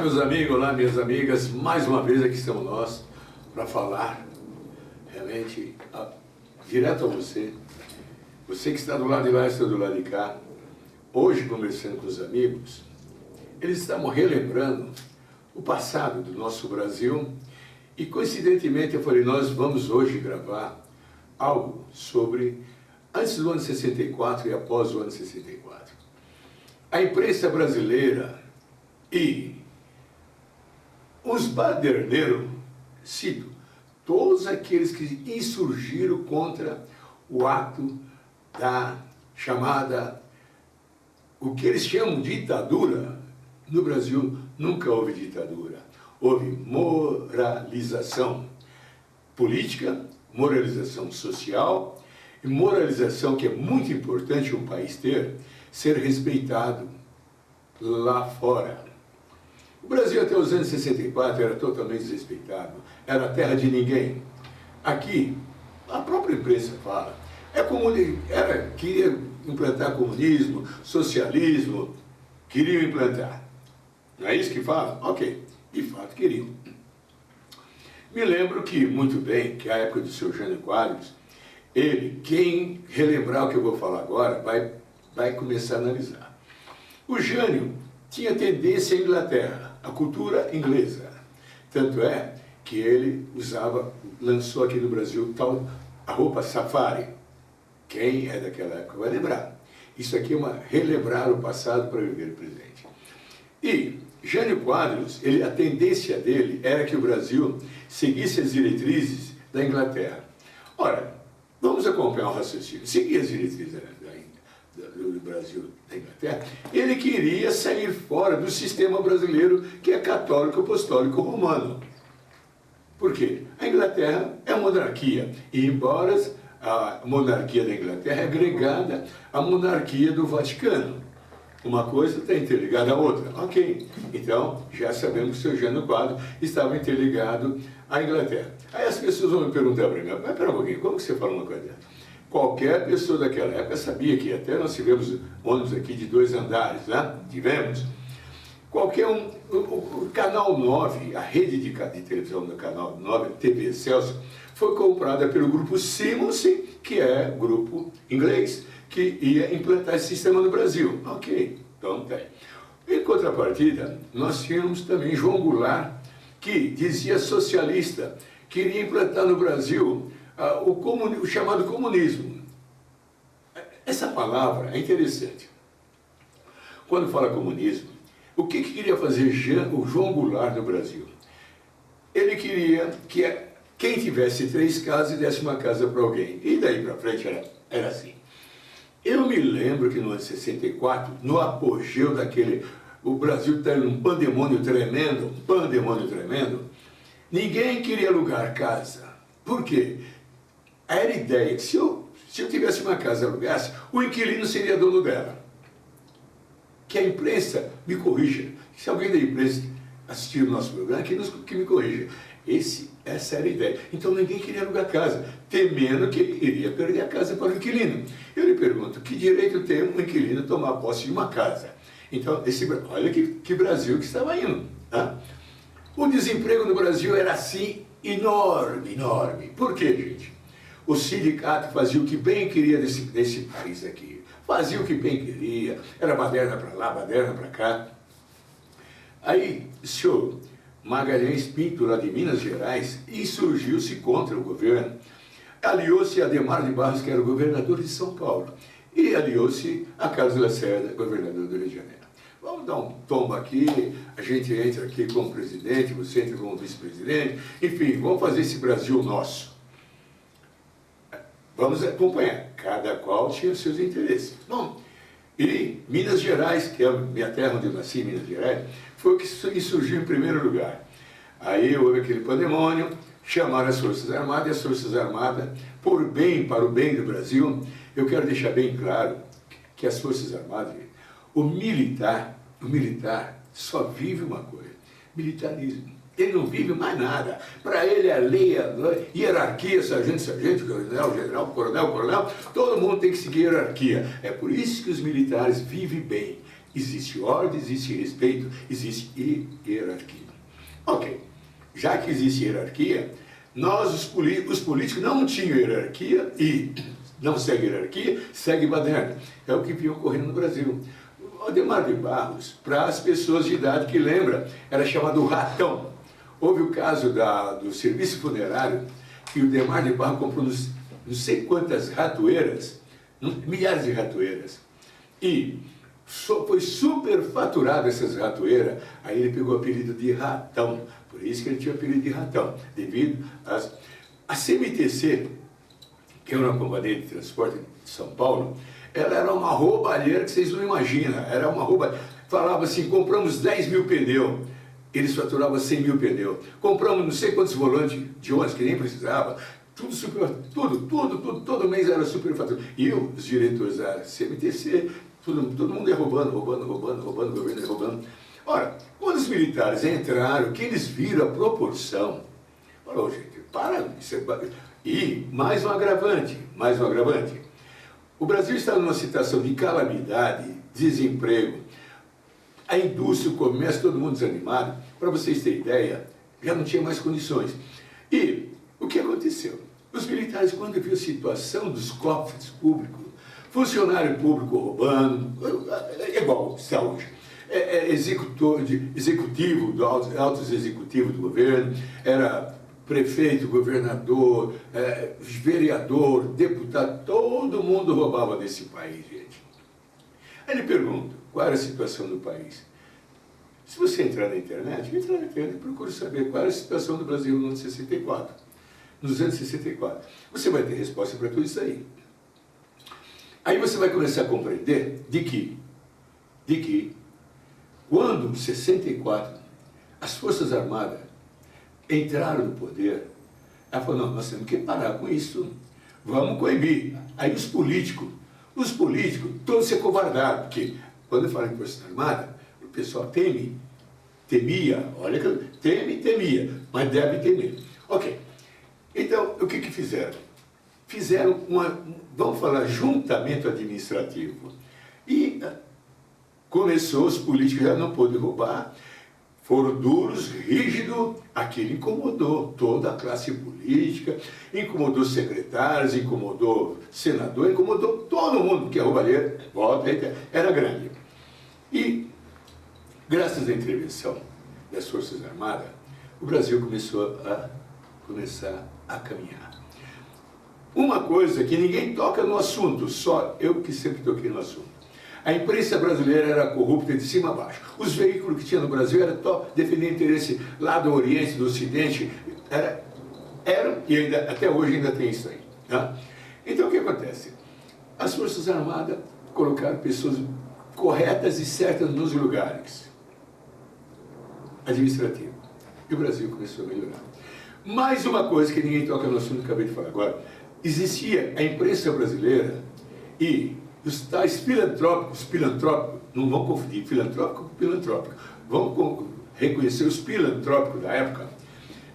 meus amigos, olá, minhas amigas. Mais uma vez aqui estamos nós para falar realmente direto a você. Você que está do lado de lá e está do lado de cá. Hoje, conversando com os amigos, eles estavam relembrando o passado do nosso Brasil e, coincidentemente, eu falei, nós vamos hoje gravar algo sobre antes do ano 64 e após o ano 64. A imprensa brasileira e os baderneiros, cito, todos aqueles que insurgiram contra o ato da chamada, o que eles chamam de ditadura. No Brasil nunca houve ditadura, houve moralização política, moralização social e moralização, que é muito importante um país ter, ser respeitado lá fora. O Brasil até os anos 64 era totalmente desrespeitado, era terra de ninguém. Aqui, a própria imprensa fala, queria implantar comunismo, socialismo, queriam implantar. Não é isso que fala? Ok, de fato queriam. Me lembro que, muito bem, que a época do seu Jânio Quadros, ele, quem relembrar o que eu vou falar agora, vai começar a analisar. O Jânio tinha tendência à Inglaterra, à cultura inglesa. Tanto é que ele lançou aqui no Brasil a roupa safari. Quem é daquela época vai lembrar. Isso aqui é relembrar o passado para viver o presente. E Jânio Quadros, a tendência dele era que o Brasil seguisse as diretrizes da Inglaterra. Ora, vamos acompanhar o raciocínio. Seguir as diretrizes do Brasil, da Inglaterra, ele queria sair fora do sistema brasileiro, que é católico apostólico romano. Por quê? A Inglaterra é monarquia, e embora a monarquia da Inglaterra é agregada à monarquia do Vaticano, uma coisa está interligada à outra. Ok, então já sabemos que o seu Jânio Quadros estava interligado à Inglaterra. Aí as pessoas vão me perguntar para mim, mas pera um pouquinho, como que você fala uma coisa dessa? Qualquer pessoa daquela época sabia que até nós tivemos ônibus aqui de 2 andares, né? Tivemos. Qualquer o Canal 9, a rede de televisão do Canal 9, TV Celso, foi comprada pelo grupo Siemens, que é grupo inglês, que ia implantar esse sistema no Brasil. Ok, então tem. Em contrapartida, nós tínhamos também João Goulart, que dizia socialista, queria implantar no Brasil o chamado comunismo. Essa palavra é interessante. Quando fala comunismo, o que queria fazer o João Goulart no Brasil? Ele queria que quem tivesse 3 casas desse uma casa para alguém. E daí para frente era assim. Eu me lembro que no ano 64, no apogeu o Brasil está num pandemônio tremendo, ninguém queria alugar casa. Por quê? Era a ideia que se eu tivesse uma casa e alugasse, o inquilino seria dono dela. Que a imprensa me corrija. Se alguém da imprensa assistir o nosso programa, que me corrija. Essa era a ideia. Então ninguém queria alugar casa, temendo que iria perder a casa para o inquilino. Eu lhe pergunto, que direito tem um inquilino tomar posse de uma casa? Então, olha que Brasil que estava indo. Tá? O desemprego no Brasil era assim, enorme. Por quê, gente? O sindicato fazia o que bem queria desse país aqui. Fazia o que bem queria. Era baderna para lá, baderna para cá. Aí, o senhor Magalhães Pinto, lá de Minas Gerais, insurgiu-se contra o governo. Aliou-se a Adhemar de Barros, que era o governador de São Paulo. E aliou-se a Carlos Lacerda, governador do Rio de Janeiro. Vamos dar um tombo aqui, a gente entra aqui como presidente, você entra como vice-presidente. Enfim, vamos fazer esse Brasil nosso. Vamos acompanhar, cada qual tinha os seus interesses. Bom, e Minas Gerais, que é a minha terra onde eu nasci, Minas Gerais, foi o que surgiu em primeiro lugar. Aí houve aquele pandemônio, chamaram as Forças Armadas, e as Forças Armadas, para o bem do Brasil, eu quero deixar bem claro que as Forças Armadas, o militar só vive uma coisa, militarismo. Ele não vive mais nada. Para ele a lei, a hierarquia, sargento, coronel, general, coronel, todo mundo tem que seguir a hierarquia. É por isso que os militares vivem bem. Existe ordem, existe respeito, existe hierarquia. Ok, já que existe hierarquia, os políticos não tinham hierarquia e não segue hierarquia, segue baderna. É o que vinha ocorrendo no Brasil. O Adhemar de Barros, para as pessoas de idade que lembram, era chamado ratão. Houve o caso do serviço funerário, que o Adhemar de Barros comprou não sei quantas ratoeiras, milhares de ratoeiras, e foi superfaturado essas ratoeiras, aí ele pegou o apelido de ratão, por isso que ele tinha o apelido de ratão, devido a CMTC, que é uma companhia de transporte de São Paulo, ela era uma roubalheira que vocês não imaginam, era uma roubalheira, falava assim, compramos 10 mil pneus, eles faturavam 100 mil pneus, compramos não sei quantos volantes de ônibus que nem precisava, todo mês era superfaturado. E os diretores da CMTC, todo mundo ia roubando, o governo ia roubando. Ora, quando os militares entraram, que eles viram a proporção, falou, gente, para, isso é... E mais um agravante. O Brasil está numa situação de calamidade, desemprego, a indústria, o comércio, todo mundo desanimado. Para vocês terem ideia, já não tinha mais condições. E o que aconteceu? Os militares, quando viram a situação dos cofres públicos, funcionário público roubando, é igual saúde, executivo, altos executivos do governo, era prefeito, governador, vereador, deputado, todo mundo roubava desse país, gente. Aí ele pergunta, qual era a situação do país? Se você entrar na internet e procure saber qual era a situação do Brasil no ano 64. Nos anos 64. Você vai ter resposta para tudo isso aí. Aí você vai começar a compreender de que quando, em 64, as Forças Armadas entraram no poder, ela falou, não, nós temos que parar com isso, vamos coibir. Aí os políticos, todos se acovardaram, porque quando eu falo em Forças Armadas, o pessoal temia, olha que temia, mas deve temer. Ok, então o que fizeram? Fizeram vamos falar, juntamento administrativo. E começou, os políticos já não podem roubar, foram duros, rígidos, aquilo incomodou toda a classe política, incomodou secretários, incomodou senador, incomodou todo mundo, porque a roubalheira, era grande. E, graças à intervenção das Forças Armadas, o Brasil começou a caminhar. Uma coisa que ninguém toca no assunto, só eu que sempre toquei no assunto. A imprensa brasileira era corrupta de cima a baixo. Os veículos que tinha no Brasil eram defendendo interesse lá do Oriente, do Ocidente, eram e ainda, até hoje ainda tem isso aí. Tá? Então o que acontece? As Forças Armadas colocaram pessoas corretas e certas nos lugares administrativos. E o Brasil começou a melhorar. Mais uma coisa que ninguém toca no assunto que eu acabei de falar agora. Existia a imprensa brasileira e os tais filantrópicos, não vão confundir filantrópico com filantrópico, vão reconhecer os filantrópicos da época,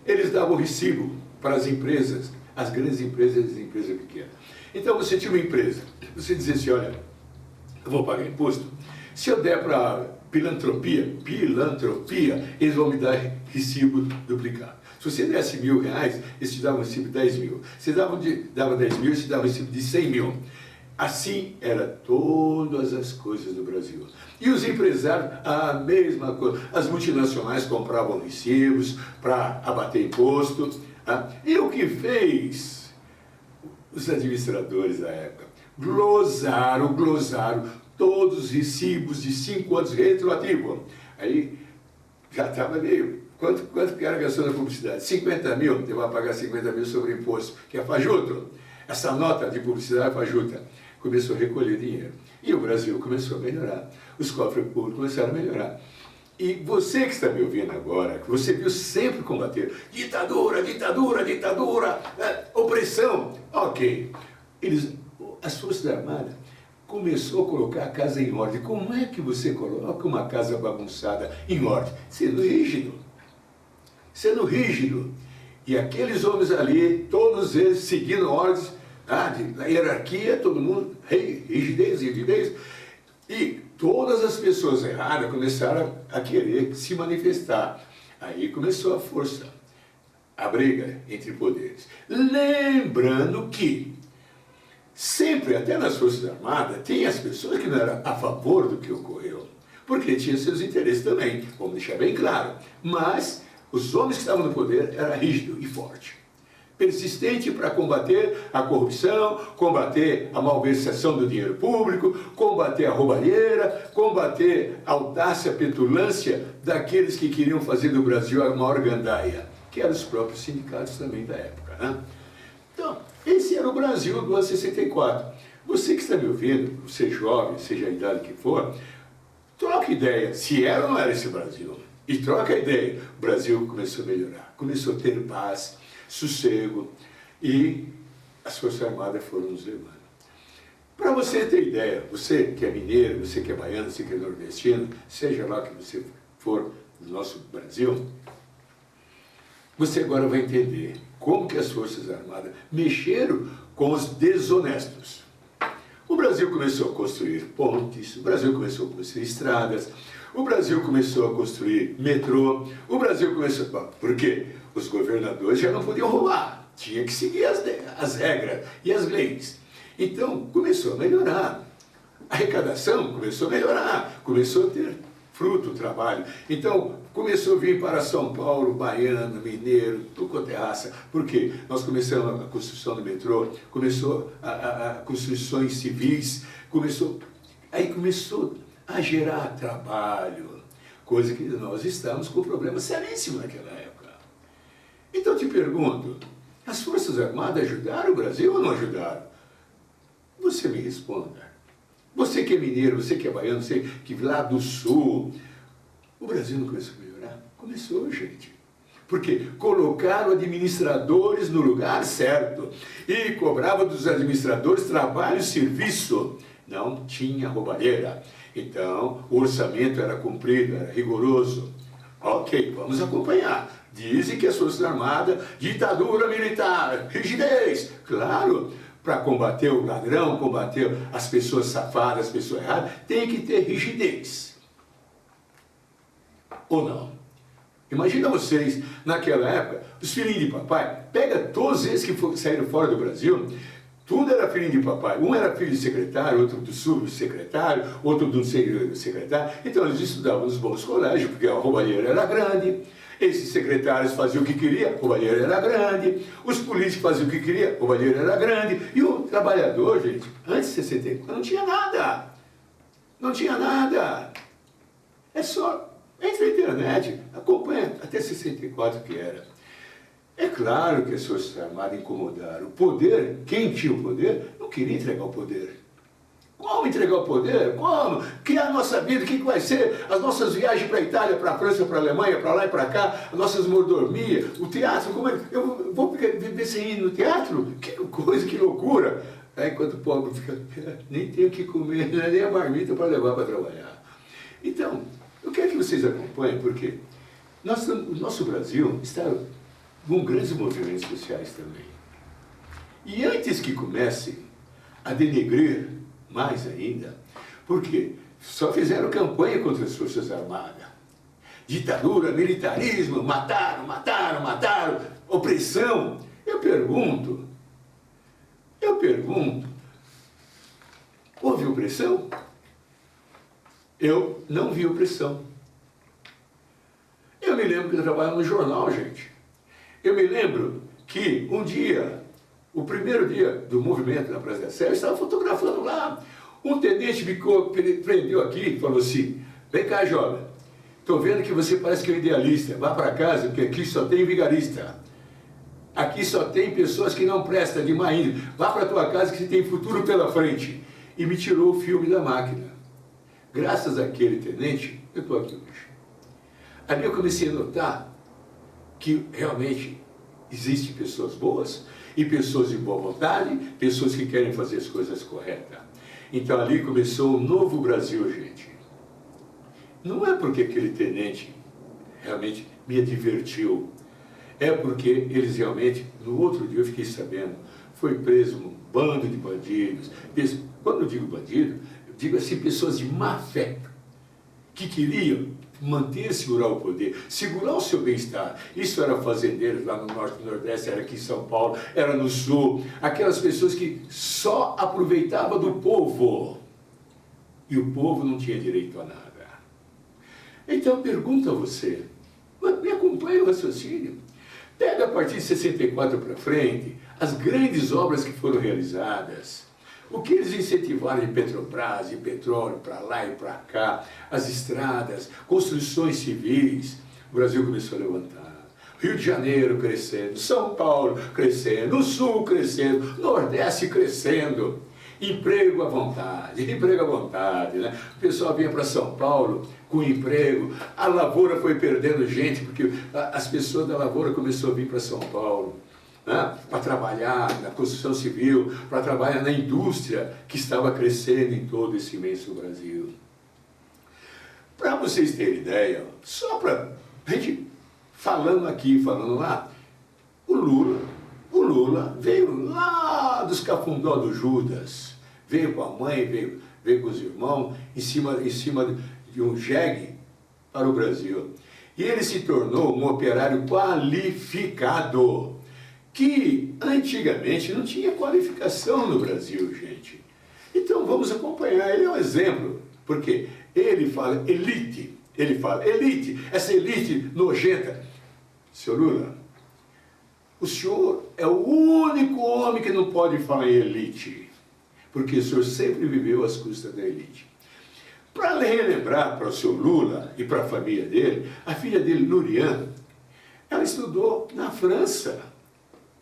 eles davam recibo para as empresas, as grandes empresas e as empresas pequenas. Então você tinha uma empresa, você dizia assim, olha, eu vou pagar imposto, se eu der para filantropia, eles vão me dar recibo duplicado. Se você desse R$1.000, eles te davam um recibo de 10 mil. Se dava 10 mil, eles te davam um recibo de 100 mil. Assim era todas as coisas do Brasil. E os empresários, a mesma coisa. As multinacionais compravam recibos para abater imposto. Tá? E o que fez os administradores da época? Glosaram todos os recibos de 5 anos retroativos. Aí já estava meio... Quanto que era a gastou na publicidade? 50 mil, você vai pagar 50 mil sobre imposto, que é fajuto. Essa nota de publicidade é fajuta. Começou a recolher dinheiro. E o Brasil começou a melhorar. Os cofres públicos começaram a melhorar. E você que está me ouvindo agora, que você viu sempre combater ditadura, opressão. Ok. As Forças Armadas começou a colocar a casa em ordem. Como é que você coloca uma casa bagunçada em ordem? Sendo rígido. E aqueles homens ali, todos eles seguindo ordens, da hierarquia, todo mundo, rigidez. E todas as pessoas erradas começaram a querer se manifestar. Aí começou a força, a briga entre poderes. Lembrando que sempre, até nas Forças Armadas, tem as pessoas que não eram a favor do que ocorreu, porque tinham seus interesses também, vamos deixar bem claro. Mas os homens que estavam no poder eram rígidos e fortes, persistente para combater a corrupção, combater a malversação do dinheiro público, combater a roubalheira, combater a audácia, a petulância daqueles que queriam fazer do Brasil a maior gandaia, que eram os próprios sindicatos também da época, né? Então, esse era o Brasil do ano 64. Você que está me ouvindo, você jovem, seja a idade que for, troca ideia se era ou não era esse Brasil. E troca a ideia. O Brasil começou a melhorar, começou a ter paz, sossego, e as Forças Armadas foram nos levando. Para você ter ideia, você que é mineiro, você que é baiano, você que é nordestino, seja lá que você for no nosso Brasil, você agora vai entender como que as Forças Armadas mexeram com os desonestos. O Brasil começou a construir pontes, o Brasil começou a construir estradas, o Brasil começou a construir metrô, o Brasil começou... Por quê? Os governadores já não podiam roubar, tinha que seguir as regras e as leis. Então, começou a melhorar. A arrecadação começou a melhorar, começou a ter fruto, trabalho. Então, começou a vir para São Paulo, baiano, mineiro, tudo quanto é raça. Por quê? Nós começamos a construção do metrô, começou a construções civis, aí começou a gerar trabalho, coisa que nós estamos com um problema seríssimo naquela época. Então, eu te pergunto, as Forças Armadas ajudaram o Brasil ou não ajudaram? Você me responda. Você que é mineiro, você que é baiano, você que é lá do sul, o Brasil não começou a melhorar? Começou, gente. Porque colocaram administradores no lugar certo e cobrava dos administradores trabalho e serviço. Não tinha roubalheira. Então, o orçamento era cumprido, era rigoroso. Ok, vamos acompanhar. Dizem que as Forças Armadas, ditadura militar, rigidez. Claro, para combater o ladrão, combater as pessoas safadas, as pessoas erradas, tem que ter rigidez. Ou não? Imagina vocês, naquela época, os filhinhos de papai, pega todos esses que saíram fora do Brasil, tudo era filho de papai. Um era filho de secretário, outro do subsecretário, outro do secretário. Então eles estudavam nos bons colégios, porque a roubalheira era grande. Esses secretários faziam o que queria, a roubalheira era grande. Os políticos faziam o que queria, a roubalheira era grande. E o trabalhador, gente, antes de 64, não tinha nada. Não tinha nada. É só, entre na internet, acompanha até 64 que era. É claro que as Forças Armadas incomodaram. O poder, quem tinha o poder, não queria entregar o poder. Como entregar o poder? Como? Que é a nossa vida? O que vai ser? As nossas viagens para a Itália, para a França, para a Alemanha, para lá e para cá, as nossas mordomias, o teatro, como é? Eu vou viver sem ir no teatro? Que coisa, que loucura! Aí enquanto o pobre fica, nem tem o que comer, nem a marmita para levar para trabalhar. Então, eu quero que vocês acompanhem, porque o nosso Brasil está com grandes movimentos sociais também. E antes que comecem a denegrir mais ainda, porque só fizeram campanha contra as Forças Armadas. Ditadura, militarismo, mataram, opressão. Eu pergunto, houve opressão? Eu não vi opressão. Eu me lembro que eu trabalhava no jornal, gente. Eu me lembro que um dia, o primeiro dia do movimento na Praça da Sé, eu estava fotografando lá. Um tenente me prendeu aqui e falou assim, vem cá, jovem, estou vendo que você parece que é um idealista, vá para casa, porque aqui só tem vigarista. Aqui só tem pessoas que não prestam de má índole. Vá para a tua casa que você tem futuro pela frente. E me tirou o filme da máquina. Graças àquele tenente, eu estou aqui hoje. Ali eu comecei a notar que realmente existem pessoas boas e pessoas de boa vontade, pessoas que querem fazer as coisas corretas. Então ali começou um novo Brasil, gente. Não é porque aquele tenente realmente me advertiu, é porque eles realmente, no outro dia eu fiquei sabendo, foi preso um bando de bandidos. Quando eu digo bandido, digo assim, pessoas de má fé, que queriam manter, segurar o poder, segurar o seu bem-estar. Isso era fazendeiros lá no norte, no nordeste, era aqui em São Paulo, era no sul, aquelas pessoas que só aproveitavam do povo, e o povo não tinha direito a nada. Então eu pergunto a você, me acompanha o raciocínio, pega a partir de 64 para frente, as grandes obras que foram realizadas, o que eles incentivaram de Petrobras, de petróleo, para lá e para cá, as estradas, construções civis, o Brasil começou a levantar. Rio de Janeiro crescendo, São Paulo crescendo, o Sul crescendo, Nordeste crescendo. Emprego à vontade, né? O pessoal vinha para São Paulo com emprego, a lavoura foi perdendo gente, porque as pessoas da lavoura começaram a vir para São Paulo, né? Para trabalhar na construção civil, para trabalhar na indústria que estava crescendo em todo esse imenso Brasil. Para vocês terem ideia, só para a gente falando aqui, falando lá, o Lula veio lá dos cafundó do Judas, veio com a mãe, veio com os irmãos, em cima de um jegue para o Brasil. E ele se tornou um operário qualificado, que antigamente não tinha qualificação no Brasil, gente. Então vamos acompanhar, ele é um exemplo, porque ele fala elite, essa elite nojenta. Seu Lula, o senhor é o único homem que não pode falar em elite, porque o senhor sempre viveu às custas da elite. Para relembrar para o seu Lula e para a família dele, a filha dele, Lurian, ela estudou na França.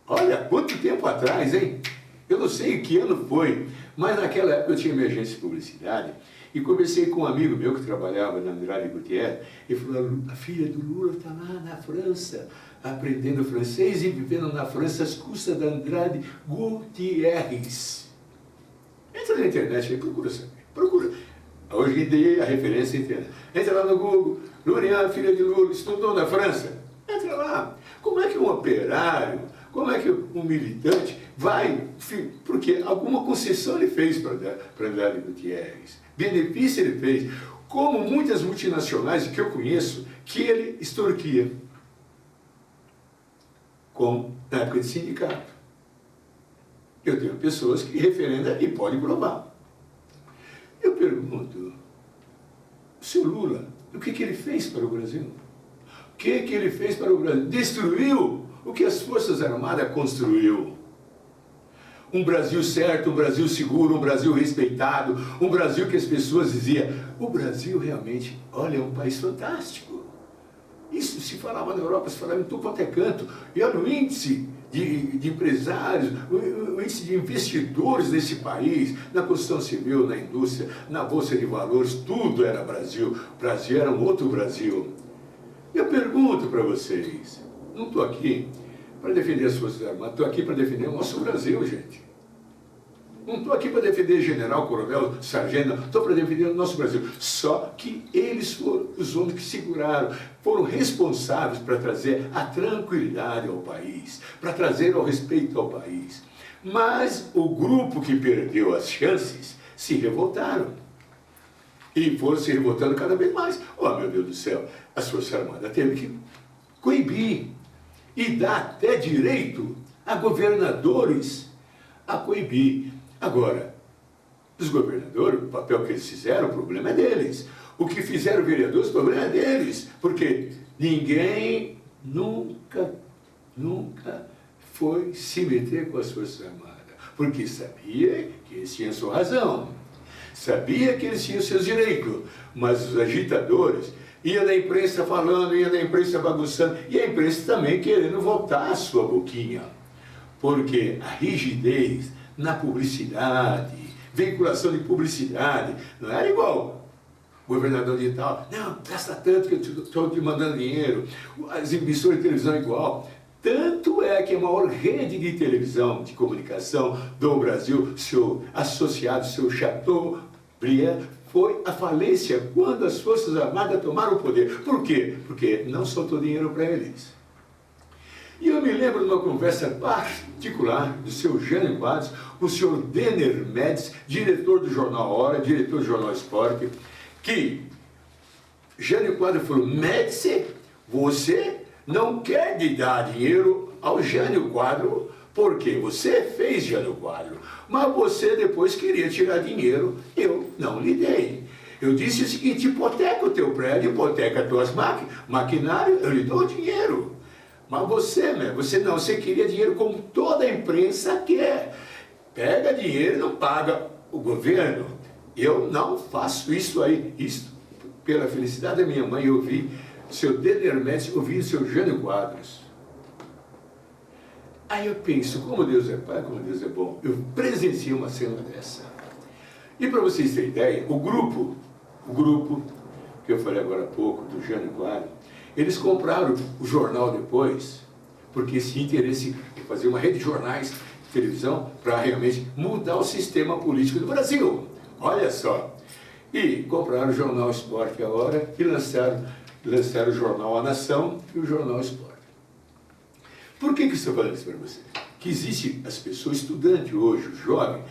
Olha, quanto tempo atrás, hein? Eu não sei que ano foi, mas naquela época eu tinha minha agência de publicidade e conversei com um amigo meu que trabalhava na Andrade Gutierrez e falou, a filha do Lula está lá na França, aprendendo francês e vivendo na França às custas da Andrade Gutierrez. Entra na internet aí, procura saber, procura. Hoje em dia a referência é internet. Entra lá no Google, Lurian, filha de Lula, estudou na França. Entra lá. Como é que um operário, como é que um militante vai, porque alguma concessão ele fez para Andrade Gutierrez, benefício ele fez, como muitas multinacionais que eu conheço, que ele extorquia, como na época de sindicato. Eu tenho pessoas que referendam e podem provar. Eu pergunto, o seu Lula, o que ele fez para o Brasil? O que ele fez para o Brasil? Destruiu o que as Forças Armadas construiu. Um Brasil certo, um Brasil seguro, um Brasil respeitado, um Brasil que as pessoas diziam, o Brasil realmente, olha, é um país fantástico. Isso se falava na Europa, se falava em tudo quanto é canto. E olha o índice de empresários, o índice de investidores desse país, na construção civil, na indústria, na Bolsa de Valores, tudo era Brasil. O Brasil era um outro Brasil. Eu pergunto para vocês, não estou aqui para defender as Forças Armadas, estou aqui para defender o nosso Brasil, gente. Não estou aqui para defender general, coronel, sargento, estou para defender o nosso Brasil. Só que eles foram os homens que seguraram, foram responsáveis para trazer a tranquilidade ao país, para trazer o respeito ao país. Mas o grupo que perdeu as chances se revoltaram. E foram se revoltando cada vez mais. Oh, meu Deus do céu, as Forças Armadas teve que coibir e dar até direito a governadores a coibir. Agora, os governadores, o papel que eles fizeram, o problema é deles. O que fizeram vereadores, o problema é deles. Porque ninguém nunca foi se meter com as Forças Armadas. Porque sabia que eles tinham sua razão. Sabia que eles tinham seus direitos. Mas os agitadores iam na imprensa falando, iam na imprensa bagunçando. E a imprensa também querendo voltar a sua boquinha. Porque a rigidez na publicidade, veiculação de publicidade, não era igual o governador de tal, não, gasta tanto que eu estou te mandando dinheiro, as emissoras de televisão é igual. Tanto é que a maior rede de televisão, de comunicação do Brasil, seu associado, seu Chateaubriand, foi à falência quando as Forças Armadas tomaram o poder. Por quê? Porque não soltou dinheiro para eles. E eu me lembro de uma conversa particular do seu Jânio Quadros, o senhor Denner Médici, diretor do jornal Hora, diretor do jornal Esporte, que Jânio Quadros falou: Médici, você não quer de dar dinheiro ao Jânio Quadros, porque você fez Jânio Quadros, mas você depois queria tirar dinheiro, eu não lhe dei. Eu disse o seguinte: hipoteca o teu prédio, hipoteca as tuas maquinários, eu lhe dou dinheiro. Mas você, né? Você não, você queria dinheiro como toda a imprensa quer. Pega dinheiro e não paga o governo. Eu não faço isso aí. Isso, pela felicidade da minha mãe, eu vi o seu Denner Médici, eu vi o seu Jânio Quadros. Aí eu penso, como Deus é pai, como Deus é bom. Eu presenciei uma cena dessa. E para vocês terem ideia, o grupo que eu falei agora há pouco, do Jânio Quadros, eles compraram o jornal depois, porque esse interesse em fazer uma rede de jornais de televisão para realmente mudar o sistema político do Brasil. Olha só. E compraram o jornal Esporte agora e lançaram o jornal A Nação e o jornal Esporte. Por que eu estou falando isso para você? Que existe as pessoas, estudante hoje, o jovem,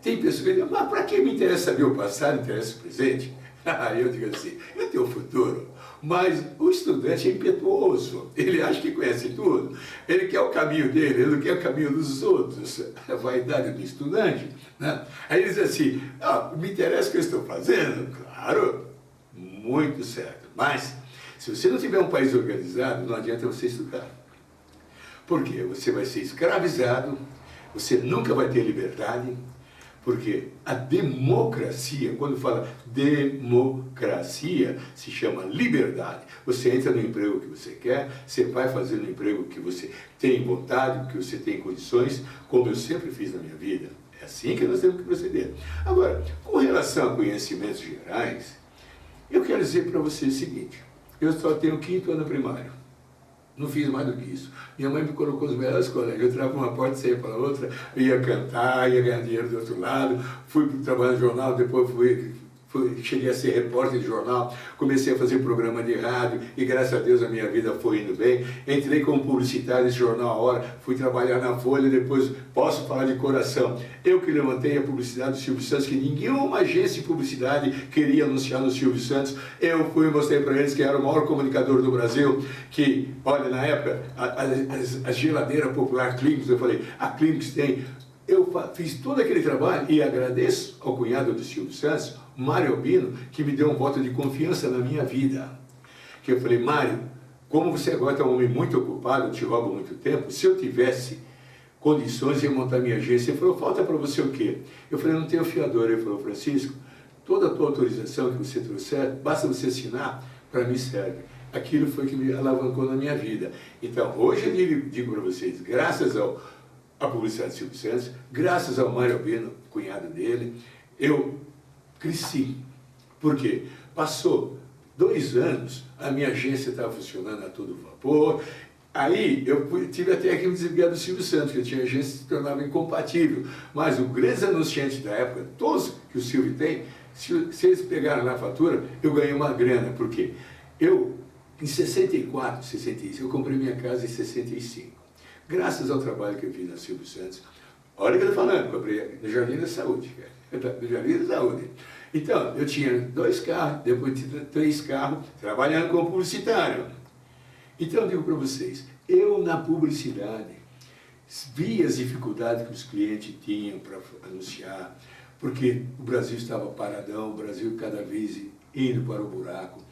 tem pessoas que dizem: mas para que me interessa saber o passado, interessa o presente? Eu digo assim: eu tenho o futuro. Mas o estudante é impetuoso, ele acha que conhece tudo, ele quer o caminho dele, ele não quer o caminho dos outros, a vaidade do estudante, né? Aí ele diz assim: me interessa o que eu estou fazendo? Claro, muito certo, mas se você não tiver um país organizado, não adianta você estudar, porque você vai ser escravizado, você nunca vai ter liberdade. Porque a democracia, quando fala democracia, se chama liberdade. Você entra no emprego que você quer, você vai fazer no emprego que você tem vontade, que você tem condições, como eu sempre fiz na minha vida. É assim que nós temos que proceder. Agora, com relação a conhecimentos gerais, eu quero dizer para você o seguinte: eu só tenho 5º ano primário. Não fiz mais do que isso. Minha mãe me colocou nos melhores colégios. Eu entrava por uma porta e saía pela outra, ia cantar, ia ganhar dinheiro do outro lado, fui trabalhar no jornal, depois cheguei a ser repórter de jornal, comecei a fazer programa de rádio e graças a Deus a minha vida foi indo bem. Entrei como publicitário nesse jornal A Hora, fui trabalhar na Folha, depois posso falar de coração. Eu que levantei a publicidade do Silvio Santos, que nenhuma agência de publicidade queria anunciar no Silvio Santos. Eu fui e mostrei para eles que era o maior comunicador do Brasil, que, olha, na época, a geladeira popular Clinics, eu falei, a Clinics tem. Eu fiz todo aquele trabalho e agradeço ao cunhado do Silvio Santos, Mário Albino, que me deu um voto de confiança na minha vida. Que eu falei: Mário, como você agora é um homem muito ocupado, te rouba muito tempo, se eu tivesse condições de montar minha agência. Ele falou: falta para você o quê? Eu falei: não tenho fiador. Ele falou: Francisco, toda a tua autorização que você trouxer, basta você assinar, para mim serve. Aquilo foi que me alavancou na minha vida. Então, hoje eu digo para vocês, graças à publicidade de Silvio Santos, graças ao Mário Albino, cunhado dele, eu cresci. Por quê? Passou 2 anos, a minha agência estava funcionando a todo vapor. Aí eu tive até que me desligar do Silvio Santos, que eu tinha agência que se tornava incompatível. Mas o grande anunciante da época, todos que o Silvio tem, se eles pegaram na fatura, eu ganhei uma grana. Por quê? Eu, em 64, 65, eu comprei minha casa em 65. Graças ao trabalho que eu fiz na Silvio Santos. Olha o que eu estou falando, comprei no Jardim da Saúde, no Jardim da Saúde. Então, eu tinha 2 carros, depois 3 carros, trabalhando como publicitário. Então, eu digo para vocês, eu na publicidade vi as dificuldades que os clientes tinham para anunciar, porque o Brasil estava paradão, o Brasil cada vez indo para o buraco.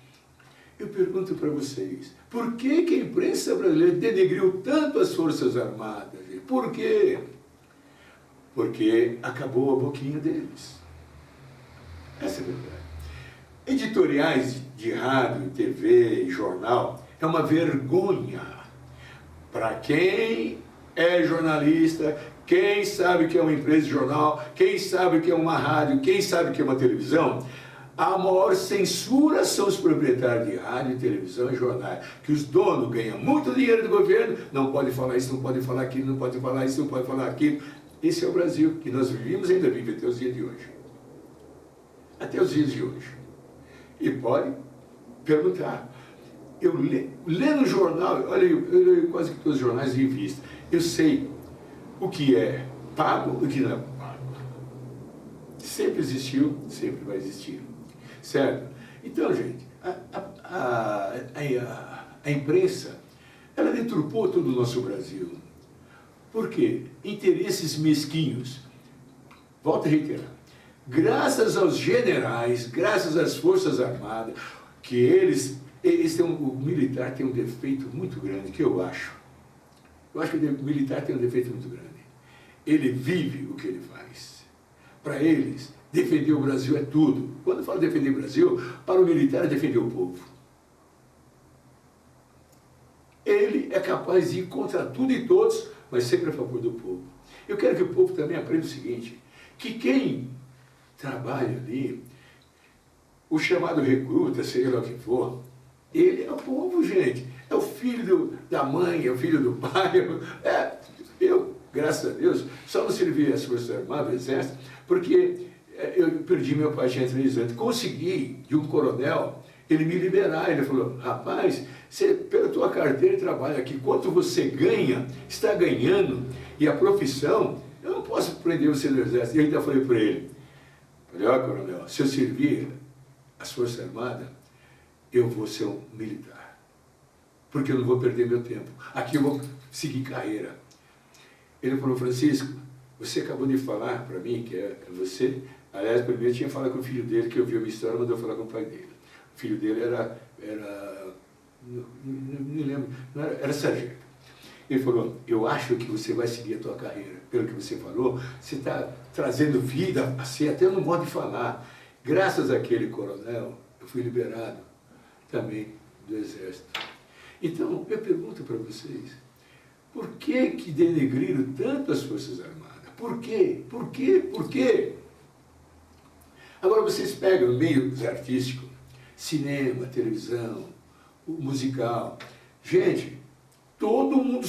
Eu pergunto para vocês, por que a imprensa brasileira denegriu tanto as Forças Armadas? Por quê? Porque acabou a boquinha deles. Essa é a verdade. Editoriais de rádio, TV e jornal é uma vergonha para quem é jornalista, quem sabe que é uma empresa de jornal, quem sabe que é uma rádio, quem sabe que é uma televisão. A maior censura são os proprietários de rádio, televisão e jornais, que os donos ganham muito dinheiro do governo, não pode falar isso, não pode falar aquilo, não pode falar isso, não pode falar aquilo. Esse é o Brasil que nós vivimos e ainda vive até os dias de hoje. Até os dias de hoje. E pode perguntar, eu lendo jornal, olha, eu leio quase que todos os jornais e revistas, eu sei o que é pago e o que não é pago. Sempre existiu, sempre vai existir. Certo? Então, gente, a imprensa, ela deturpou todo o nosso Brasil. Por quê? Interesses mesquinhos. Volto a reiterar. Graças aos generais, graças às Forças Armadas, que eles têm o militar tem um defeito muito grande, que eu acho. Eu acho que o militar tem um defeito muito grande. Ele vive o que ele faz. Para eles, defender o Brasil é tudo. Quando eu falo defender o Brasil, para o militar é defender o povo. Ele é capaz de ir contra tudo e todos, mas sempre a favor do povo. Eu quero que o povo também aprenda o seguinte, que quem trabalha ali, o chamado recruta, seja lá o que for, ele é o povo, gente. É o filho da mãe, é o filho do pai. Eu, graças a Deus, só não servi as Forças Armadas, o Exército, porque eu perdi meu pai, tinha 3 anos. Consegui, de um coronel, ele me liberar. Ele falou, rapaz, você, pela tua carteira de trabalho aqui, quanto você ganha, está ganhando, e a profissão, eu não posso prender você no Exército. E eu ainda falei para ele, ó, coronel, se eu servir as Forças Armadas, eu vou ser um militar. Porque eu não vou perder meu tempo. Aqui eu vou seguir carreira. Ele falou, Francisco, você acabou de falar para mim que é você. Aliás, primeiro tinha falado com o filho dele, que eu vi uma história, mandou falar com o pai dele. O filho dele não me lembro, era sargento. Ele falou, eu acho que você vai seguir a tua carreira. Pelo que você falou, você está trazendo vida, assim, até no modo de falar. Graças àquele coronel, eu fui liberado também do Exército. Então, eu pergunto para vocês, por que que denegriram tanto as Forças Armadas? Por quê? Por quê? Por quê? Agora vocês pegam o meio artístico, cinema, televisão, musical. Gente, todo mundo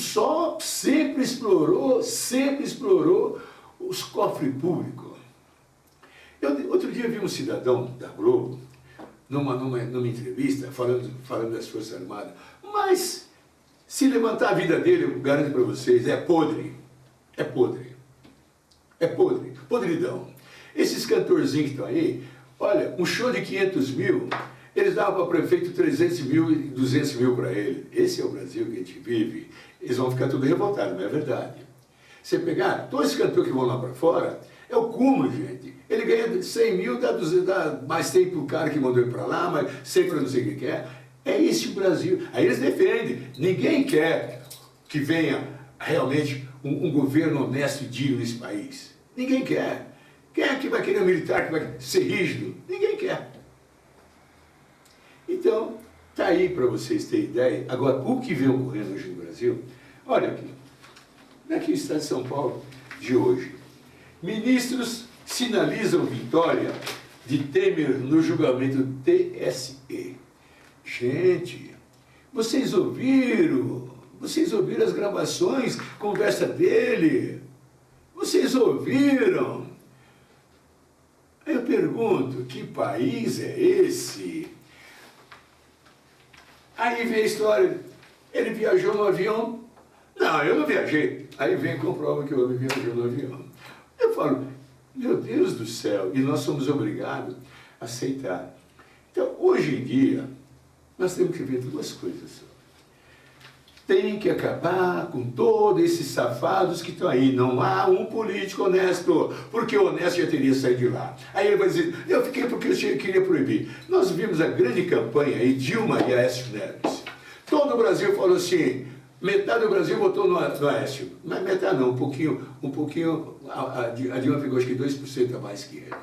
sempre explorou os cofres públicos. Outro dia eu vi um cidadão da Globo, numa entrevista, falando das Forças Armadas, mas se levantar a vida dele, eu garanto para vocês, é podre. É podre. É podre. Podridão. Esses cantorzinhos que estão aí, olha, um show de 500 mil, eles davam para o prefeito 300 mil e 200 mil para ele. Esse é o Brasil que a gente vive. Eles vão ficar tudo revoltados, não é verdade? Você pegar todos esses cantores que vão lá para fora, é o cúmulo, gente. Ele ganha 100 mil, dá 200, dá mais 100 para o cara que mandou ele para lá, mas 100 para não sei o que quer. É esse o Brasil. Aí eles defendem. Ninguém quer que venha realmente um governo honesto e digno nesse país. Ninguém quer. Quem é que vai querer um militar que vai ser rígido? Ninguém quer. Então, está aí para vocês terem ideia. Agora, o que vem ocorrendo hoje no Brasil? Olha aqui. Aqui no estado de São Paulo de hoje. Ministros sinalizam vitória de Temer no julgamento do TSE. Gente, vocês ouviram as gravações, conversa dele? Vocês ouviram? Aí eu pergunto, que país é esse? Aí vem a história, ele viajou no avião? Não, eu não viajei. Aí vem e comprova que o homem viajou no avião. Eu falo, meu Deus do céu, e nós somos obrigados a aceitar. Então, hoje em dia, nós temos que ver duas coisas. Tem que acabar com todos esses safados que estão aí. Não há um político honesto, porque o honesto já teria saído de lá. Aí ele vai dizer, eu fiquei porque eu queria proibir. Nós vimos a grande campanha aí, Dilma e Aécio Neves. Todo o Brasil falou assim, metade do Brasil votou no Aécio. Mas metade não, um pouquinho, a Dilma pegou acho que 2% a mais que ele.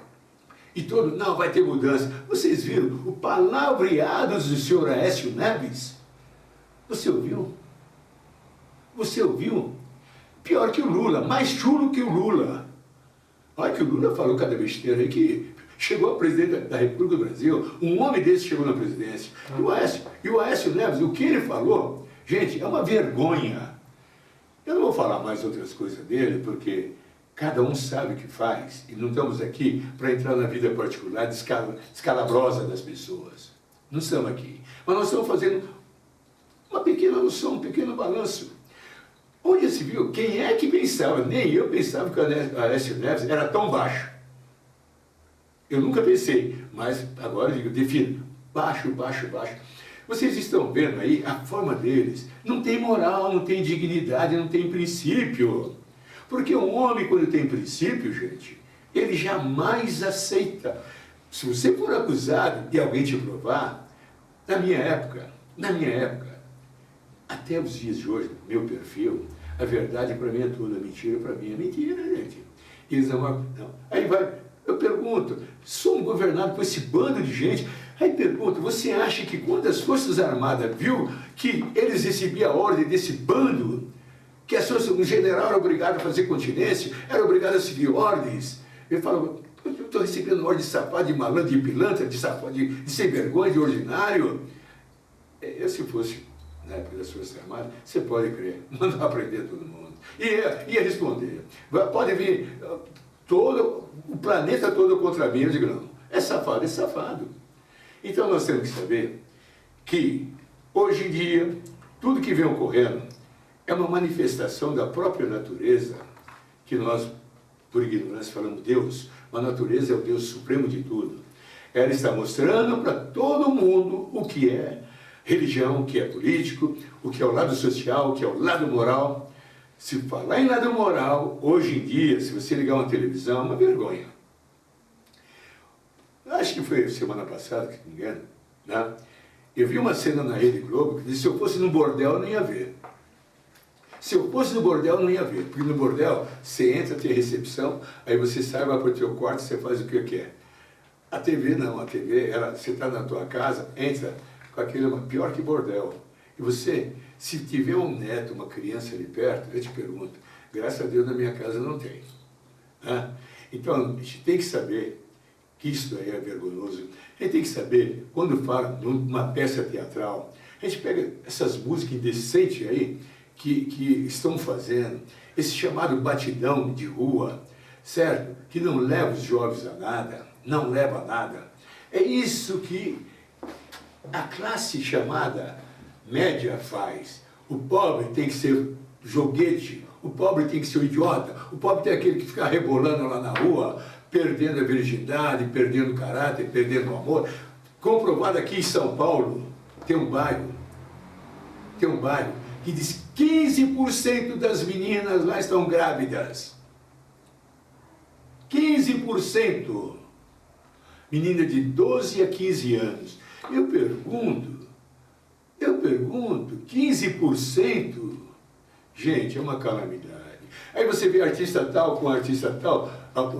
E todo, não, vai ter mudança. Vocês viram o palavreado do senhor Aécio Neves? Você ouviu? Você ouviu? Pior que o Lula, mais chulo que o Lula. Olha que o Lula falou cada besteira aí que chegou a presidente da República do Brasil, um homem desse chegou na presidência. E o Aécio Neves, o que ele falou, gente, é uma vergonha. Eu não vou falar mais outras coisas dele, porque cada um sabe o que faz, e não estamos aqui para entrar na vida particular descalabrosa das pessoas. Não estamos aqui. Mas nós estamos fazendo uma pequena noção, um pequeno balanço. Onde se viu? Quem é que pensava? Nem eu pensava que o Aécio Neves era tão baixo. Eu nunca pensei, mas agora eu defino. Baixo, baixo, baixo. Vocês estão vendo aí a forma deles. Não tem moral, não tem dignidade, não tem princípio. Porque um homem, quando tem princípio, gente, ele jamais aceita. Se você for acusado e alguém te provar, na minha época, até os dias de hoje, meu perfil, a verdade para mim é tudo, a mentira para mim é mentira, gente. Eles não. Aí vai, eu pergunto, somos governados por esse bando de gente. Aí pergunto, você acha que quando as Forças Armadas viu que eles recebiam a ordem desse bando, que o general era obrigado a fazer continência, era obrigado a seguir ordens, ele falou, eu estou recebendo ordem de safado, de malandro, de pilantra, de safado, de sem vergonha, de ordinário. Eu, se fosse na época das Forças Armadas, você pode crer, mandar prender todo mundo. Ia responder. Pode vir todo, o planeta todo contra mim. Eu digo, não, é safado, é safado. Então nós temos que saber que, hoje em dia, tudo que vem ocorrendo é uma manifestação da própria natureza, que nós, por ignorância, falamos Deus, mas a natureza é o Deus supremo de tudo. Ela está mostrando para todo mundo o que é religião, o que é político, o que é o lado social, o que é o lado moral. Se falar em lado moral, hoje em dia, se você ligar uma televisão, é uma vergonha. Acho que foi semana passada, que não me engano, né? Eu vi uma cena na Rede Globo que disse, se eu fosse no bordel, eu não ia ver. Se eu fosse no bordel, eu não ia ver. Porque no bordel, você entra, tem recepção, aí você sai, vai para o teu quarto, você faz o que quer. A TV não, a TV, você está na tua casa, entra com aquele, pior que bordel. E você, se tiver um neto, uma criança ali perto, eu te pergunto, graças a Deus na minha casa não tem. Né? Então, a gente tem que saber que isso aí é vergonhoso. A gente tem que saber, quando fala numa peça teatral, a gente pega essas músicas indecentes aí, que estão fazendo, esse chamado batidão de rua, certo? Que não leva os jovens a nada, não leva a nada. É isso que a classe chamada média faz. O pobre tem que ser joguete, o pobre tem que ser o idiota, o pobre tem aquele que fica rebolando lá na rua, perdendo a virgindade, perdendo o caráter, perdendo o amor. Comprovado aqui em São Paulo, tem um bairro que diz 15% das meninas lá estão grávidas. 15%. Menina de 12 a 15 anos. Eu pergunto, 15%? Gente, é uma calamidade. Aí você vê artista tal com artista tal,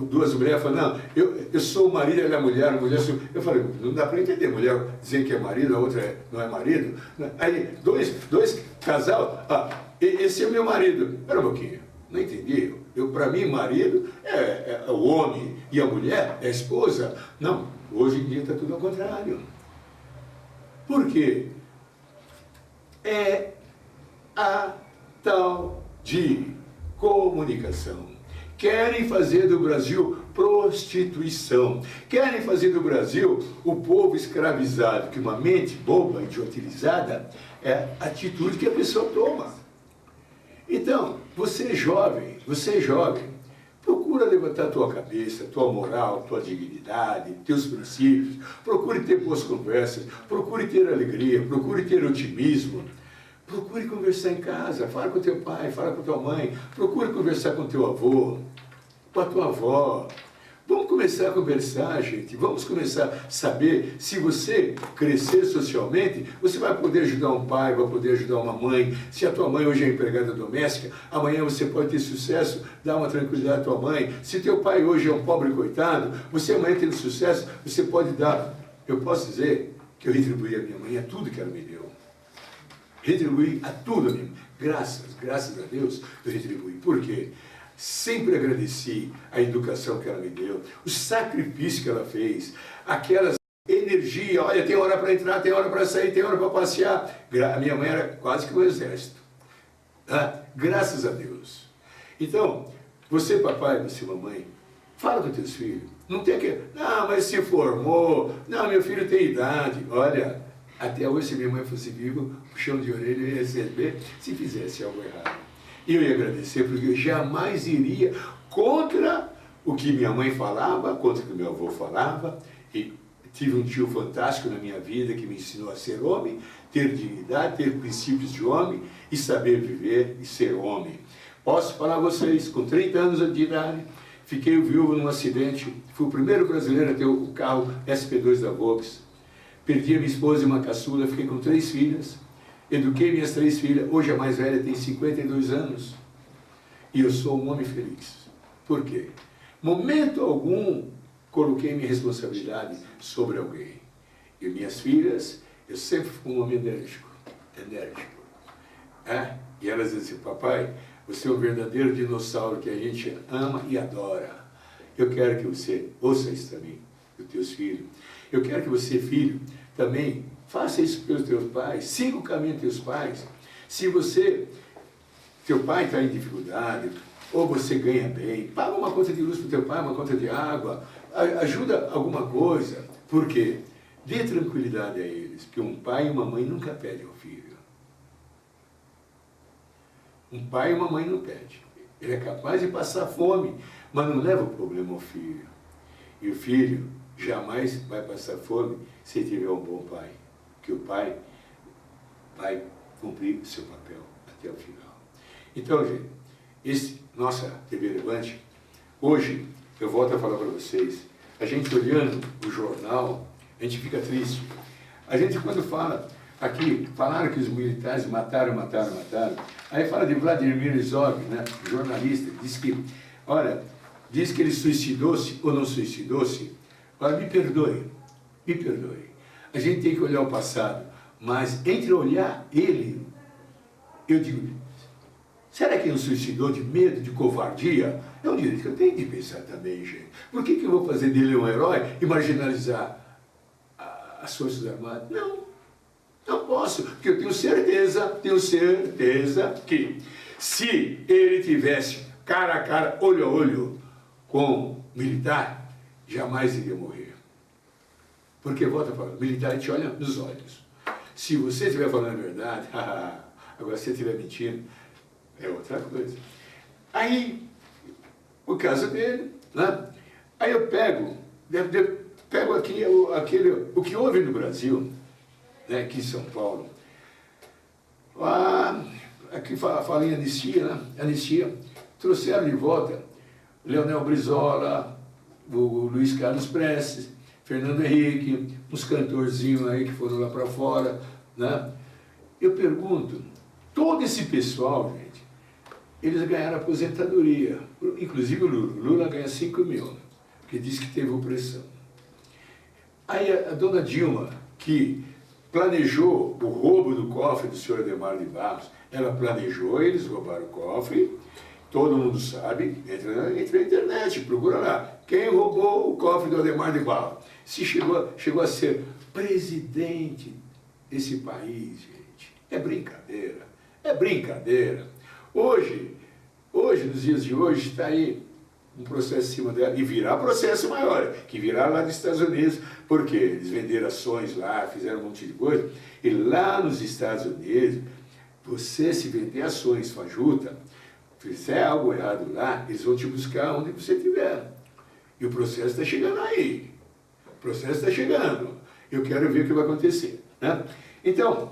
duas mulheres falando, não, eu sou o marido, ela é a mulher sou... Eu falei, não dá para entender, mulher dizer que é marido, a outra não é marido. Aí, dois casal, esse é o meu marido. Espera um pouquinho, não entendi. Para mim, marido é o homem e a mulher é a esposa. Não, hoje em dia está tudo ao contrário. Por quê? É a tal de comunicação. Querem fazer do Brasil prostituição. Querem fazer do Brasil o povo escravizado, que uma mente boba, idiotilizada, é a atitude que a pessoa toma. Então, você é jovem, procura levantar a tua cabeça, tua moral, tua dignidade, teus princípios, procure ter boas conversas, procure ter alegria, procure ter otimismo. Procure conversar em casa, fala com teu pai, fala com tua mãe, procure conversar com teu avô, com a tua avó. Vamos começar a conversar, gente, vamos começar a saber, se você crescer socialmente, você vai poder ajudar um pai, vai poder ajudar uma mãe. Se a tua mãe hoje é empregada doméstica, amanhã você pode ter sucesso, dar uma tranquilidade à tua mãe. Se teu pai hoje é um pobre coitado, você amanhã tendo sucesso, você pode dar. Eu posso dizer que eu retribuí a minha mãe a tudo que ela me deu. Retribuí a tudo, amigo. Graças a Deus, eu retribuí. Por quê? Sempre agradeci a educação que ela me deu, o sacrifício que ela fez, aquelas energia, olha, tem hora para entrar, tem hora para sair, tem hora para passear. A minha mãe era quase que um exército. Tá? Graças a Deus. Então, você papai, você mamãe, fala com teus filhos. Não tem aquele, não, mas se formou, não, meu filho tem idade. Olha, Até hoje, se minha mãe fosse viva, o puxão de orelha eu ia receber se fizesse algo errado. E eu ia agradecer, porque eu jamais iria contra o que minha mãe falava, contra o que meu avô falava. E tive um tio fantástico na minha vida que me ensinou a ser homem, ter dignidade, ter princípios de homem e saber viver e ser homem. Posso falar a vocês, com 30 anos de idade, fiquei viúvo num acidente, fui o primeiro brasileiro a ter o carro SP2 da Volks. Perdi a minha esposa e uma caçula, fiquei com 3 filhas, eduquei minhas 3 filhas, hoje a mais velha tem 52 anos, e eu sou um homem feliz. Por quê? Momento algum coloquei minha responsabilidade sobre alguém. E minhas filhas, eu sempre fui um homem enérgico. E elas dizem, papai, você é um verdadeiro dinossauro que a gente ama e adora. Eu quero que você ouça isso também, dos teus filhos. Eu quero que você, filho, também faça isso pelos teus pais, siga o caminho dos teus pais. Se teu pai está em dificuldade, ou você ganha bem, paga uma conta de luz para o teu pai, uma conta de água, ajuda alguma coisa. Por quê? Dê tranquilidade a eles, porque um pai e uma mãe nunca pedem ao filho. Um pai e uma mãe não pedem. Ele é capaz de passar fome, mas não leva o problema ao filho. E o filho jamais vai passar fome se tiver um bom pai, porque o pai vai cumprir o seu papel até o final. Então, gente, nossa TV Levante, hoje, eu volto a falar para vocês, a gente olhando o jornal, a gente fica triste. A gente quando fala, aqui, falaram que os militares mataram. Aí fala de Vladimir Herzog, né, jornalista, diz que ele suicidou-se ou não suicidou-se. Olha, me perdoe. A gente tem que olhar o passado, mas entre olhar ele, eu digo, será que ele não suicidou de medo, de covardia? É um direito que eu tenho de pensar também, gente. Por que eu vou fazer dele um herói e marginalizar as Forças Armadas? Não posso, porque eu tenho certeza que se ele tivesse cara a cara, olho a olho com militar, jamais iria morrer. Porque, volta a falar, o militar te olha nos olhos. Se você estiver falando a verdade, agora se você estiver mentindo, é outra coisa. Aí, o caso dele, né? Aí eu pego aqui o que houve no Brasil, né, aqui em São Paulo. Aqui fala em anistia, né? Anistia. Trouxeram de volta Leonel Brizola, o Luiz Carlos Prestes, Fernando Henrique, uns cantorzinhos aí que foram lá para fora, né? Eu pergunto, todo esse pessoal, gente, eles ganharam aposentadoria, inclusive o Lula ganha 5 mil, porque diz que teve opressão. Aí a dona Dilma, que planejou o roubo do cofre do senhor Adhemar de Barros, ela planejou, eles roubaram o cofre, todo mundo sabe, entra na internet, procura lá, quem roubou o cofre do Adhemar de Barros? Se chegou a ser presidente desse país, gente. É brincadeira. Hoje, nos dias de hoje, está aí um processo em cima dela, e virá processo maior, que virá lá dos Estados Unidos, porque eles venderam ações lá, fizeram um monte de coisa, e lá nos Estados Unidos, você se vender ações fajuta, fizer algo errado lá, eles vão te buscar onde você estiver. E o processo está chegando aí. O processo está chegando. Eu quero ver o que vai acontecer, né? Então,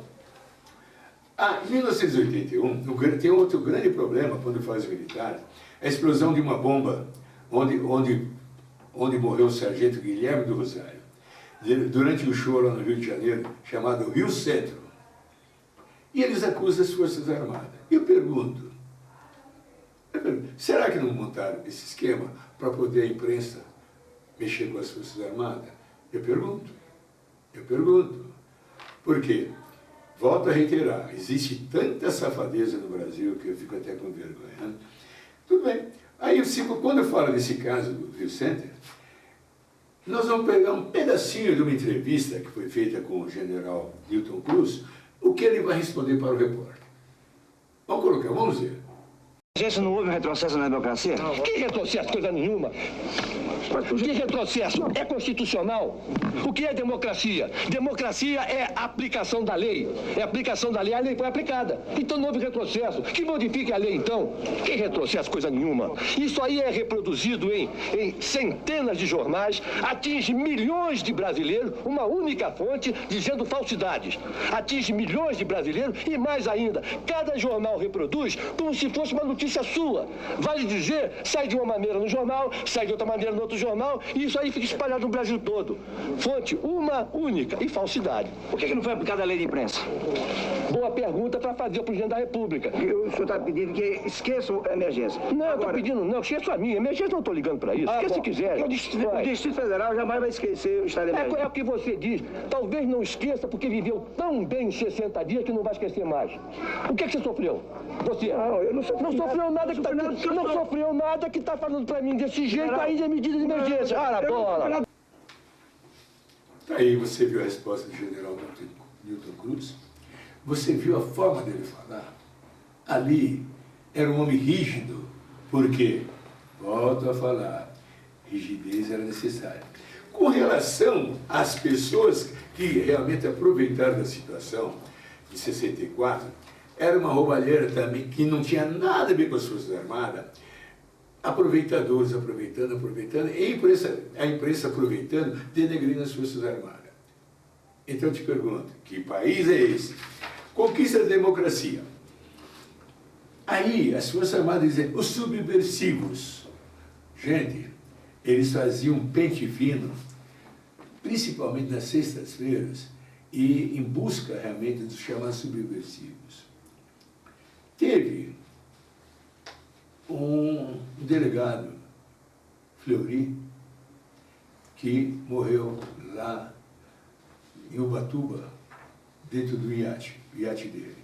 em 1981, tem outro grande problema quando faz o militar, a explosão de uma bomba onde morreu o sargento Guilherme do Rosário, durante um show lá no Rio de Janeiro, chamado Rio Centro. E eles acusam as Forças Armadas. E eu pergunto, será que não montaram esse esquema para poder a imprensa mexer com as Forças Armadas? Eu pergunto. Por quê? Volto a reiterar, existe tanta safadeza no Brasil que eu fico até com vergonha, né? Tudo bem. Aí, quando eu falo desse caso do Rio Center, nós vamos pegar um pedacinho de uma entrevista que foi feita com o general Newton Cruz, o que ele vai responder para o repórter. Vamos ver. Isso não houve um retrocesso na democracia? Não. Que retrocesso? Coisa nenhuma. Que retrocesso? É constitucional? O que é democracia? Democracia é a aplicação da lei. É a aplicação da lei, a lei foi aplicada. Então não houve retrocesso. Que modifique a lei, então? Que retrocesso, coisa nenhuma. Isso aí é reproduzido em centenas de jornais, atinge milhões de brasileiros, uma única fonte dizendo falsidades. Atinge milhões de brasileiros e mais ainda, cada jornal reproduz como se fosse uma notícia sua. Vale dizer, sai de uma maneira no jornal, sai de outra maneira no outro jornal, e isso aí fica espalhado no Brasil todo. Fonte uma única e falsidade. Por que não foi aplicada a lei de imprensa? Boa pergunta para fazer para o presidente da República. O senhor está pedindo que esqueça a emergência. Não, eu estou pedindo não, esqueça a minha. Emergência não estou ligando para isso. Esqueça se quiser. O Distrito Federal jamais vai esquecer o estado de emergência. É o que você diz. Talvez não esqueça porque viveu tão bem em 60 dias que não vai esquecer mais. O que você sofreu? Você? Não, eu não sofri. Não sofreu nada que não sofreu nada que está falando para mim desse jeito ainda é medida de emergência. Ora, bola. Aí você viu a resposta do general Newton Cruz, você viu a forma dele falar. Ali era um homem rígido, porque, volto a falar, rigidez era necessária. Com relação às pessoas que realmente aproveitaram da situação de 64, era uma roubalheira também que não tinha nada a ver com as Forças Armadas, aproveitadores aproveitando, e a imprensa aproveitando, denegrindo as Forças Armadas. Então eu te pergunto, que país é esse? Conquista da democracia. Aí as Forças Armadas dizem, os subversivos. Gente, eles faziam pente fino, principalmente nas sextas-feiras, e em busca realmente dos chamados subversivos. Teve um delegado, Fleury, que morreu lá em Ubatuba, dentro do iate dele.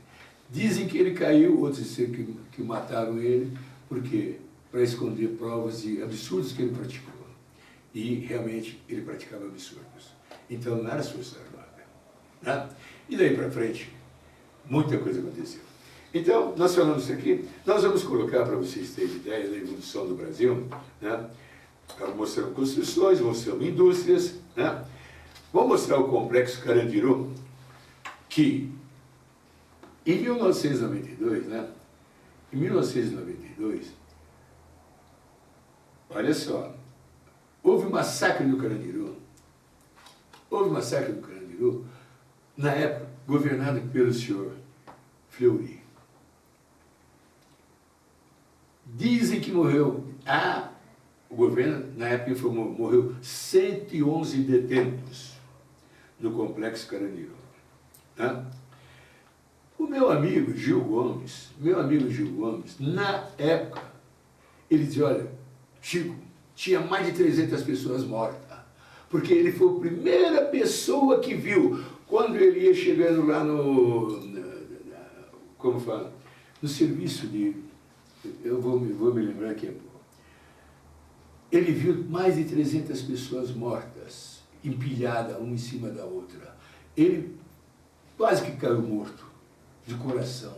Dizem que ele caiu, outros dizem que mataram ele, porque para esconder provas de absurdos que ele praticou. E realmente ele praticava absurdos. Então não era as Forças Armadas. Né? E daí para frente, muita coisa aconteceu. Então, nós falamos isso aqui, nós vamos colocar para vocês terem ideia da evolução do Brasil, né? Mostrando construções, mostrando indústrias, né? Vou mostrar o Complexo Carandiru, que em 1992, né? Em 1992, olha só, houve um massacre no Carandiru. Houve um massacre no Carandiru, na época, governado pelo senhor Fleury. Dizem que morreu, o governo, na época, informou, morreu 111 detentos no Complexo Carandiru. Tá? O meu amigo Gil Gomes, na época, ele dizia, olha, Chico, tinha mais de 300 pessoas mortas, porque ele foi a primeira pessoa que viu, quando ele ia chegando lá como fala, no serviço de, eu vou me lembrar aqui a pouco, ele viu mais de 300 pessoas mortas, empilhadas uma em cima da outra. Ele quase que caiu morto, de coração.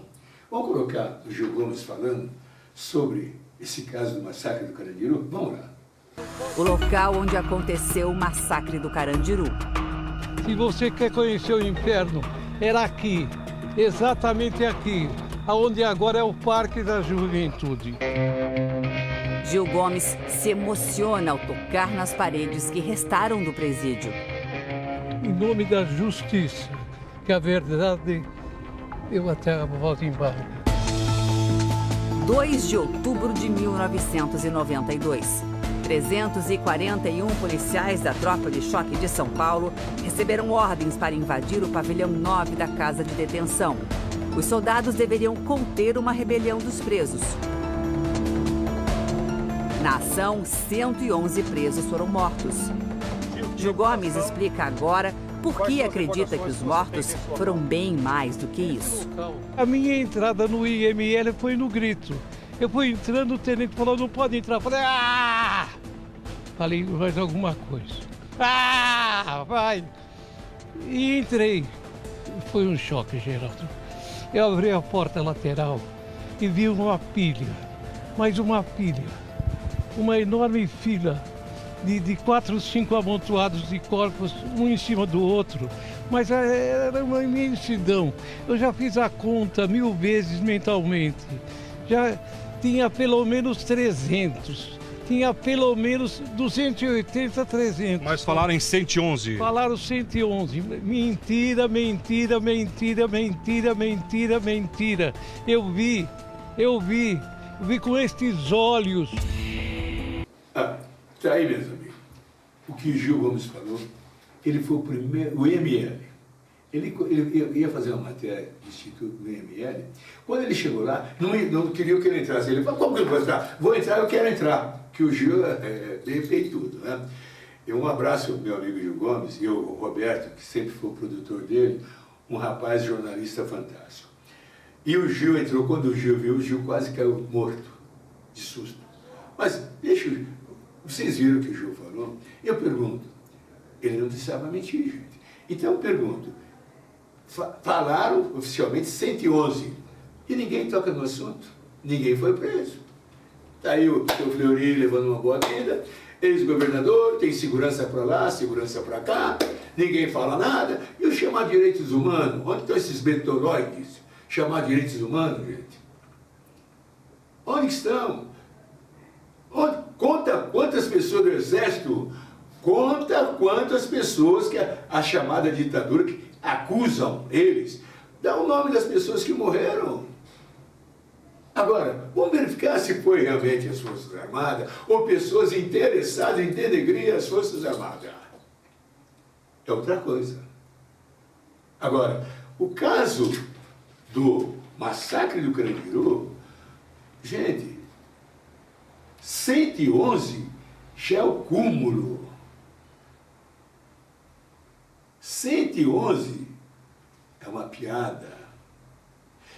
Vamos colocar o Gil Gomes falando sobre esse caso do massacre do Carandiru? Vamos lá. O local onde aconteceu o massacre do Carandiru. Se você quer conhecer o inferno, era aqui, exatamente aqui, onde agora é o Parque da Juventude. Gil Gomes se emociona ao tocar nas paredes que restaram do presídio. Em nome da justiça, que a verdade, eu até volto embora. 2 de outubro de 1992. 341 policiais da Tropa de Choque de São Paulo receberam ordens para invadir o pavilhão 9 da casa de detenção. Os soldados deveriam conter uma rebelião dos presos. Na ação, 111 presos foram mortos. Gil Gomes explica agora por que acredita que os mortos foram bem mais do que isso. A minha entrada no IML foi no grito. Eu fui entrando, o tenente falou, não pode entrar. Eu falei, Falei, mais alguma coisa. Vai! E entrei. Foi um choque, Geraldo. Eu abri a porta lateral e vi uma pilha, mais uma pilha. Uma enorme fila de 4 ou 5 amontoados de corpos, um em cima do outro. Mas era uma imensidão. Eu já fiz a conta 1000 vezes mentalmente. Já tinha pelo menos 300. Tinha pelo menos 280, 300. Mas falaram em 111. Falaram 111. Mentira, mentira, mentira, mentira, mentira, mentira. Eu vi com estes olhos. Tá aí, meus amigos. O que o Gil Gomes falou, ele foi o primeiro, o IML. Ele ia fazer uma matéria do Instituto do IML. Quando ele chegou lá, não queria que ele entrasse. Ele falou, como que eu vou entrar? Vou entrar, eu quero entrar. Que o Gil fez tudo, né? E um abraço ao meu amigo Gil Gomes e o Roberto, que sempre foi o produtor dele, um rapaz jornalista fantástico. E o Gil entrou, quando o Gil viu, o Gil quase caiu morto, de susto. Mas, vocês viram o que o Gil falou? Eu pergunto, ele não precisava mentir, gente. Então eu pergunto, falaram oficialmente 111, e ninguém toca no assunto, ninguém foi preso. Está aí o seu Fleury levando uma boa vida, ex-governador, tem segurança para lá, segurança para cá, ninguém fala nada. E o chamar de direitos humanos? Onde estão esses betoroides? Chamar de direitos humanos, gente? Onde estão? Conta quantas pessoas do Exército, conta quantas pessoas que a chamada ditadura, que acusam eles, dá o nome das pessoas que morreram. Agora, vamos verificar se foi realmente as Forças Armadas ou pessoas interessadas em denegrir as Forças Armadas. É outra coisa. Agora, o caso do massacre do Carandiru, gente, 111 já é o cúmulo. 111 é uma piada.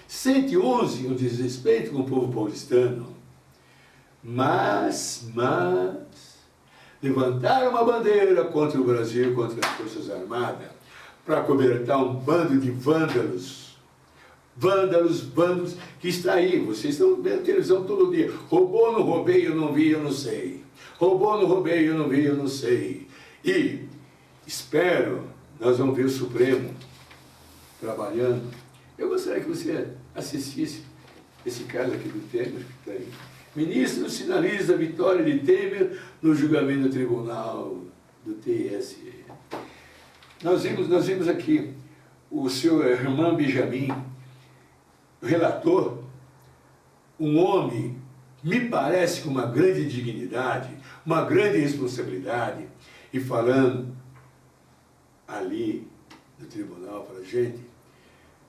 111 é um desrespeito com o povo paulistano. Mas levantaram uma bandeira contra o Brasil, contra as Forças Armadas, para cobertar um bando de vândalos, que está aí. Vocês estão vendo televisão todo dia. Roubou, não roubei, eu não vi, eu não sei. Roubou, não roubei, eu não vi, eu não sei. E espero, nós vamos ver o Supremo trabalhando. Eu gostaria que você assistisse esse caso aqui do Temer, que está aí. Ministro sinaliza a vitória de Temer no julgamento do Tribunal do TSE. Nós vimos aqui o seu Herman Benjamin, relator, um homem, me parece com uma grande dignidade, uma grande responsabilidade, e falando ali no tribunal para a gente,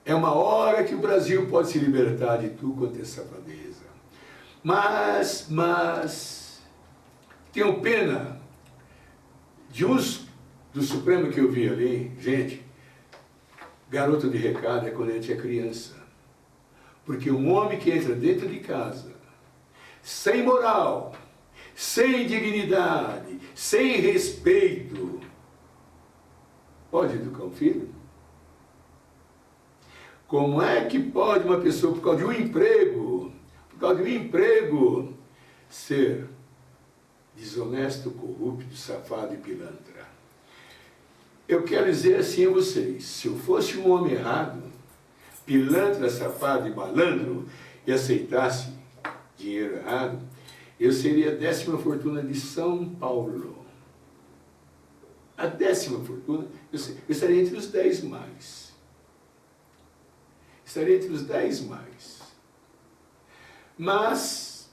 é uma hora que o Brasil pode se libertar de tudo quanto é safadeza. Mas tenho pena de uns do Supremo que eu vi ali, gente, garoto de recado é quando a gente é criança. Porque um homem que entra dentro de casa, sem moral, sem dignidade, sem respeito, pode educar um filho? Como é que pode uma pessoa, por causa de um emprego, ser desonesto, corrupto, safado e pilantra? Eu quero dizer assim a vocês, se eu fosse um homem errado, pilantra, safado e malandro, e aceitasse dinheiro errado, eu seria a 10ª fortuna de São Paulo. A 10ª fortuna, eu estaria entre os 10 mais. Estaria entre os 10 mais. Mas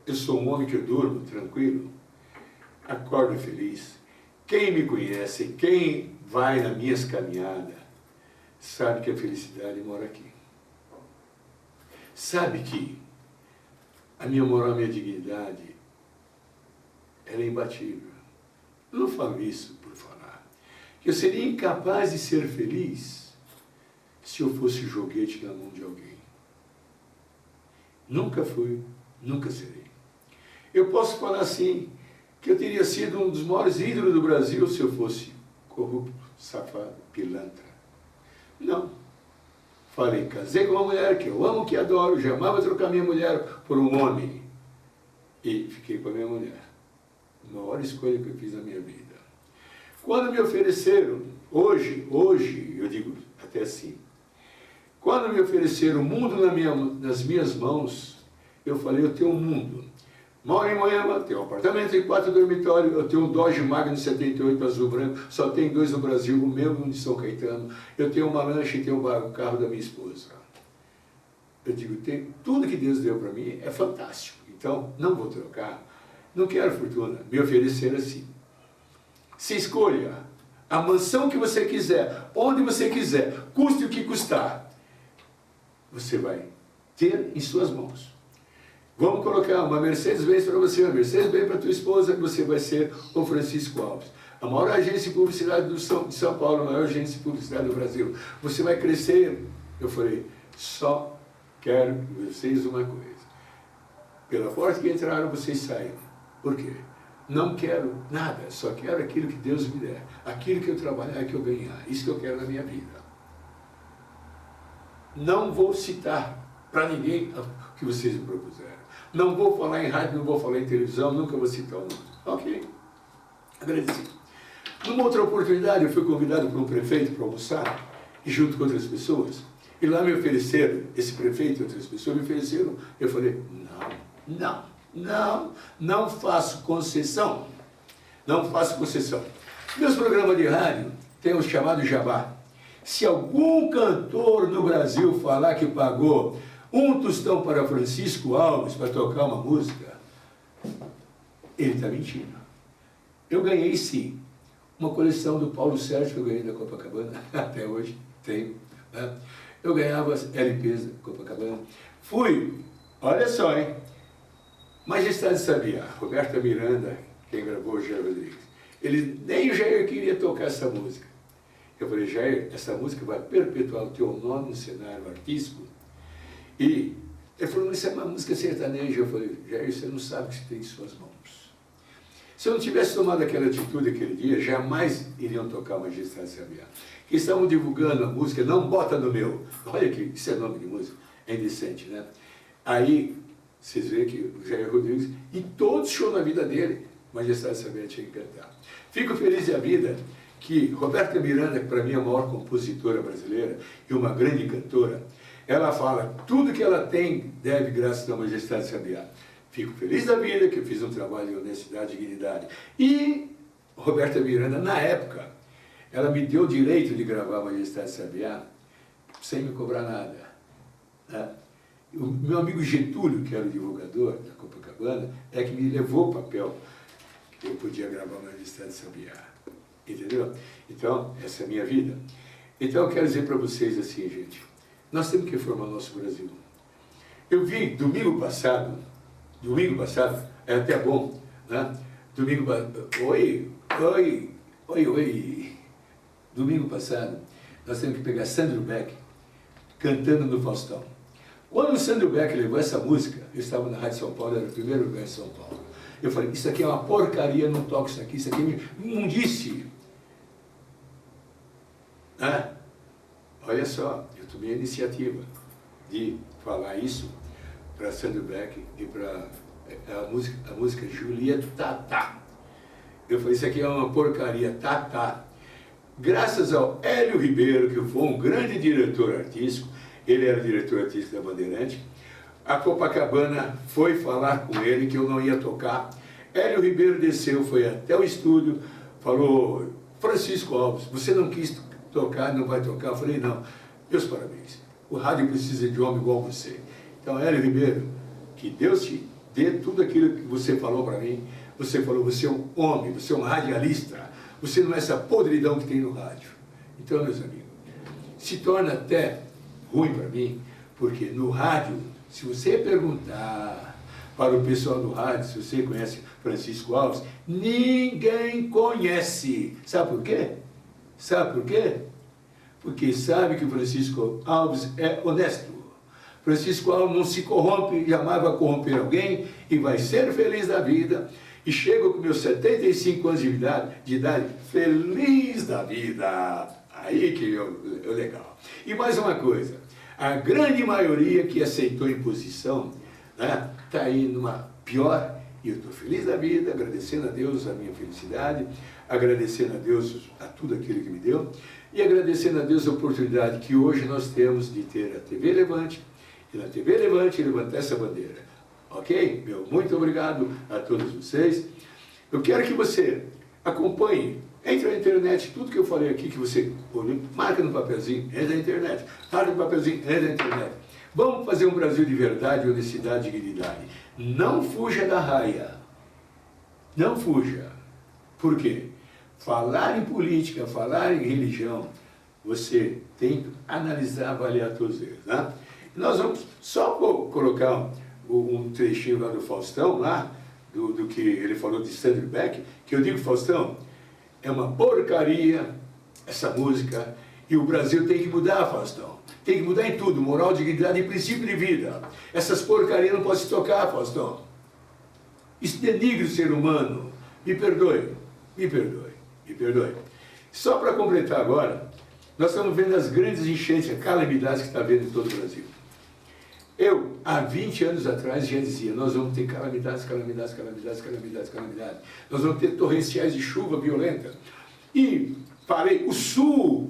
eu sou um homem que eu durmo tranquilo, acordo feliz. Quem me conhece, quem vai nas minhas caminhadas, sabe que a felicidade mora aqui. Sabe que a minha moral, a minha dignidade, ela é imbatível. Eu não falo isso por falar. Eu seria incapaz de ser feliz se eu fosse joguete na mão de alguém. Nunca fui, nunca serei. Eu posso falar assim, que eu teria sido um dos maiores ídolos do Brasil se eu fosse corrupto, safado, pilantra. Não. Falei, casei com uma mulher que eu amo, que adoro, jamais vou trocar minha mulher por um homem. E fiquei com a minha mulher. Uma hora escolha que eu fiz na minha vida. Quando me ofereceram, hoje, eu digo até assim, quando me ofereceram o mundo nas minhas mãos, eu falei, eu tenho um mundo. Moro em Moema, tenho um apartamento em 4 dormitórios, eu tenho um Dodge Magnum 78 azul branco, só tem 2 no Brasil, o meu e um de São Caetano. Eu tenho uma lancha e tenho o carro da minha esposa. Eu digo, tudo que Deus deu para mim é fantástico, então não vou trocar, não quero fortuna, me oferecer assim. Se escolha a mansão que você quiser, onde você quiser, custe o que custar, você vai ter em suas mãos. Vamos colocar uma Mercedes-Benz para você, uma Mercedes-Benz para tua esposa, você vai ser o Francisco Alves. A maior agência de publicidade de São Paulo, a maior agência de publicidade do Brasil. Você vai crescer. Eu falei, só quero de vocês uma coisa. Pela porta que entraram, vocês saíram. Por quê? Não quero nada, só quero aquilo que Deus me der. Aquilo que eu trabalhar, que eu ganhar. Isso que eu quero na minha vida. Não vou citar para ninguém o que vocês me propuseram. Não vou falar em rádio, não vou falar em televisão, nunca vou citar o nome. Ok. Agradeci. Numa outra oportunidade, eu fui convidado por um prefeito para almoçar, e junto com outras pessoas. E lá me ofereceram, esse prefeito e outras pessoas me ofereceram. Eu falei, não faço concessão. Não faço concessão. Meus programas de rádio têm o chamado jabá. Se algum cantor no Brasil falar que pagou um tostão para Francisco Alves para tocar uma música, ele está mentindo. Eu ganhei sim uma coleção do Paulo Sérgio que eu ganhei da Copacabana, até hoje tenho. Né? Eu ganhava as LPs da Copacabana. Fui, olha só, hein? Majestade Sabia, Roberta Miranda, quem gravou o Jair Rodrigues. Nem o Jair queria tocar essa música. Eu falei, Jair, essa música vai perpetuar o teu nome no cenário artístico. E ele falou, isso é uma música sertaneja. Eu falei, Jair, você não sabe o que você tem em suas mãos. Se eu não tivesse tomado aquela atitude aquele dia, jamais iriam tocar Majestade Sabia. Que estavam divulgando a música, não bota no meu. Olha aqui, isso é nome de música, é indecente, né? Aí, vocês veem que o Jair Rodrigues, e todo show na vida dele, Majestade Sabia tinha que cantar. Fico feliz da vida que Roberta Miranda, que para mim é a maior compositora brasileira e uma grande cantora, ela fala, tudo que ela tem deve graças à Majestade Sabia. Fico feliz da vida que eu fiz um trabalho de honestidade e dignidade. E Roberta Miranda, na época, ela me deu o direito de gravar a Majestade Sabia sem me cobrar nada. Né? O meu amigo Getúlio, que era o divulgador da Copacabana, é que me levou o papel que eu podia gravar a Majestade Sabia. Entendeu? Então, essa é a minha vida. Então, eu quero dizer para vocês assim, gente, nós temos que reformar o nosso Brasil. Eu vi domingo passado, é até bom, né? Domingo passado, nós temos que pegar Sandro Beck cantando no Faustão. Quando o Sandro Beck levou essa música, eu estava na Rádio São Paulo, era o primeiro lugar em São Paulo. Eu falei, isso aqui é uma porcaria, não toco isso aqui é imundice. Ah, olha só, eu tomei a iniciativa de falar isso para Sandro Beck e para a música Julieta Tatá. Eu falei, isso aqui é uma porcaria, Tatá. Graças ao Hélio Ribeiro, que foi um grande diretor artístico, ele era diretor artístico da Bandeirante, a Copacabana foi falar com ele que eu não ia tocar. Hélio Ribeiro desceu, foi até o estúdio, falou, Francisco Alves, você não quis tocar, não vai tocar? Eu falei, não, meus parabéns, o rádio precisa de homem igual você. Então, Hélio Ribeiro, que Deus te dê tudo aquilo que você falou para mim. Você falou, você é um homem, você é um radialista, você não é essa podridão que tem no rádio. Então, meus amigos, se torna até ruim para mim, porque no rádio, se você perguntar para o pessoal do rádio, se você conhece Francisco Alves, ninguém conhece. Sabe por quê? Sabe por quê? Porque sabe que o Francisco Alves é honesto. Francisco Alves não se corrompe, jamais vai corromper alguém e vai ser feliz da vida. E chego com meus 75 anos de idade, feliz da vida. Aí que é legal. E mais uma coisa, a grande maioria que aceitou a imposição, né, está aí numa pior E eu estou feliz da vida, agradecendo a Deus a minha felicidade, agradecendo a Deus a tudo aquilo que me deu, e agradecendo a Deus a oportunidade que hoje nós temos de ter a TV Levante, e na TV Levante levantar essa bandeira. Ok? Meu muito obrigado a todos vocês. Eu quero que você acompanhe, entre na internet, tudo que eu falei aqui, que você marca no papelzinho, entra na internet, marca no papelzinho, entra na internet. Vamos fazer um Brasil de verdade, honestidade e dignidade. Não fuja da raia. Não fuja. Por quê? Falar em política, falar em religião, você tem que analisar, avaliar todos eles. Né? Nós vamos só colocar um trechinho lá do Faustão, lá, do que ele falou de Stanley Beck, que eu digo, Faustão, é uma porcaria essa música, e o Brasil tem que mudar, Faustão. Tem que mudar em tudo, moral, dignidade e princípio de vida. Essas porcarias não podem se tocar, Faustão. Isso denigra o ser humano. Me perdoe, me perdoe, me perdoe. Só para completar agora, nós estamos vendo as grandes enchentes, calamidades que está vendo em todo o Brasil. Eu, há 20 anos atrás, já dizia, nós vamos ter calamidades, calamidades, calamidades, calamidades, calamidades. Nós vamos ter torrenciais de chuva violenta. E falei, o Sul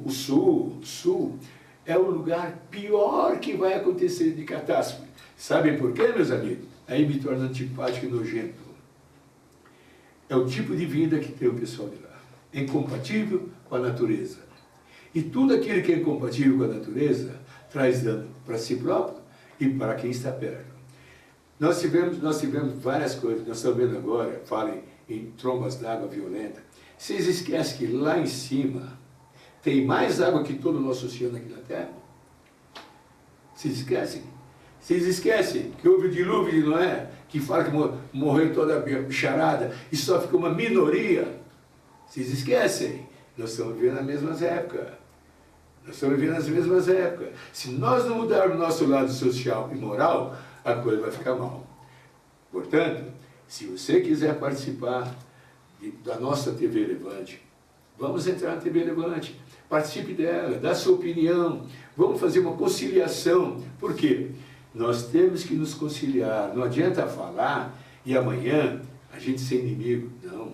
é o lugar pior que vai acontecer de catástrofe. Sabem por quê, meus amigos? Aí me torna antipático e nojento. É o tipo de vida que tem o pessoal de lá. É incompatível com a natureza. E tudo aquilo que é incompatível com a natureza traz dano para si próprio e para quem está perto. Nós tivemos várias coisas. Nós estamos vendo agora, falem em trombas d'água violenta. Vocês esquecem que lá em cima tem mais água que todo o nosso oceano aqui na Terra? Vocês esquecem? Vocês esquecem que houve o dilúvio de Noé, que fala que morreu toda a bicharada e só ficou uma minoria? Vocês esquecem? Nós estamos vivendo as mesmas épocas. Nós estamos vivendo as mesmas épocas. Se nós não mudarmos o nosso lado social e moral, a coisa vai ficar mal. Portanto, se você quiser participar da nossa TV Levante, vamos entrar na TV Levante, participe dela, dá sua opinião, vamos fazer uma conciliação. Por quê? Nós temos que nos conciliar, não adianta falar e amanhã a gente ser inimigo, não.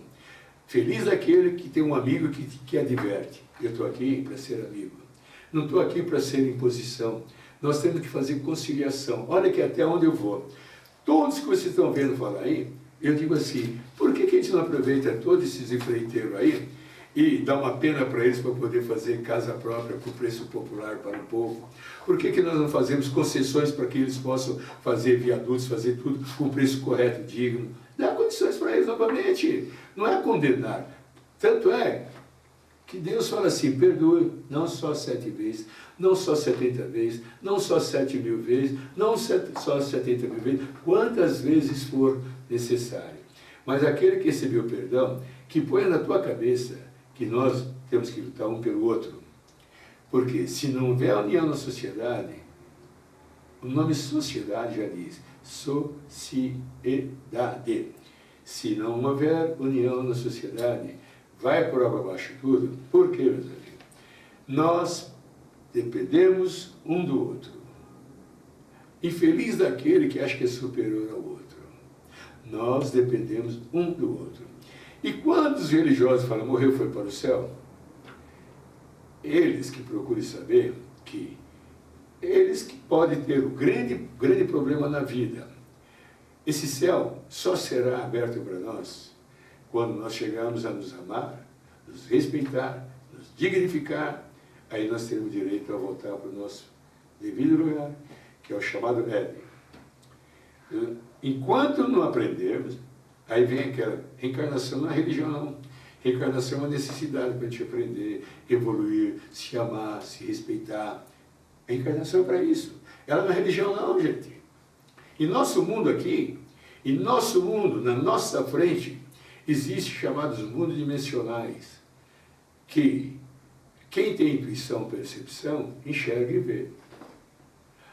Feliz daquele que tem um amigo que adverte. Eu estou aqui para ser amigo, não estou aqui para ser imposição. Nós temos que fazer conciliação. Olha que até onde eu vou. Todos que vocês estão vendo falar aí, eu digo assim, por que a gente não aproveita todos esses empreiteiros aí e dá uma pena para eles para poder fazer casa própria por preço popular para o povo? Por que nós não fazemos concessões para que eles possam fazer viadutos, fazer tudo com preço correto, digno? Dá condições para eles novamente, não é condenar. Tanto é que Deus fala assim, perdoe, não só 7 vezes, não só 70 vezes, não só 7.000 vezes, não só 70 mil vezes, quantas vezes for necessário. Mas aquele que recebeu perdão, que põe na tua cabeça que nós temos que lutar um pelo outro. Porque se não houver união na sociedade, o nome sociedade já diz, sociedade. Se não houver união na sociedade, vai por água abaixo tudo. Por quê, meus amigos? Nós dependemos um do outro. Infeliz daquele que acha que é superior ao outro. Nós dependemos um do outro. E quando os religiosos falam, morreu, foi para o céu, eles que procurem saber que eles que podem ter o grande problema na vida. Esse céu só será aberto para nós quando nós chegarmos a nos amar, nos respeitar, nos dignificar. Aí nós teremos direito a voltar para o nosso devido lugar, que é o chamado Éden. Enquanto não aprendermos, aí vem aquela reencarnação na religião, não. Reencarnação é uma necessidade para a gente aprender, evoluir, se amar, se respeitar. A reencarnação é para isso. Ela não é religião, não, gente. Em nosso mundo aqui, em nosso mundo, na nossa frente, existem chamados mundos dimensionais, que quem tem intuição, percepção, enxerga e vê.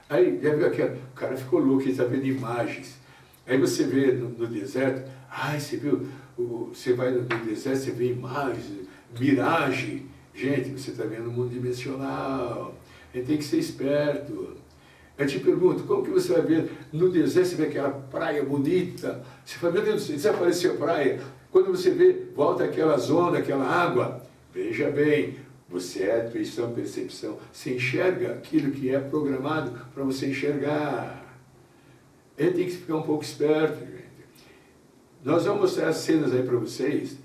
Aí, já viu aquela, o cara ficou louco, ele está vendo imagens. Aí você vê no deserto, você viu, você vai no deserto, você vê imagens, miragem. Gente, você está vendo o mundo dimensional, a gente tem que ser esperto. Eu te pergunto, como que você vai ver no deserto, você vê aquela praia bonita, você fala, meu Deus do céu, desapareceu a praia. Quando você vê, volta aquela zona, aquela água, veja bem, você é intuição, percepção, você enxerga aquilo que é programado para você enxergar. Ele tem que ficar um pouco esperto, gente. Nós vamos mostrar as cenas aí para vocês,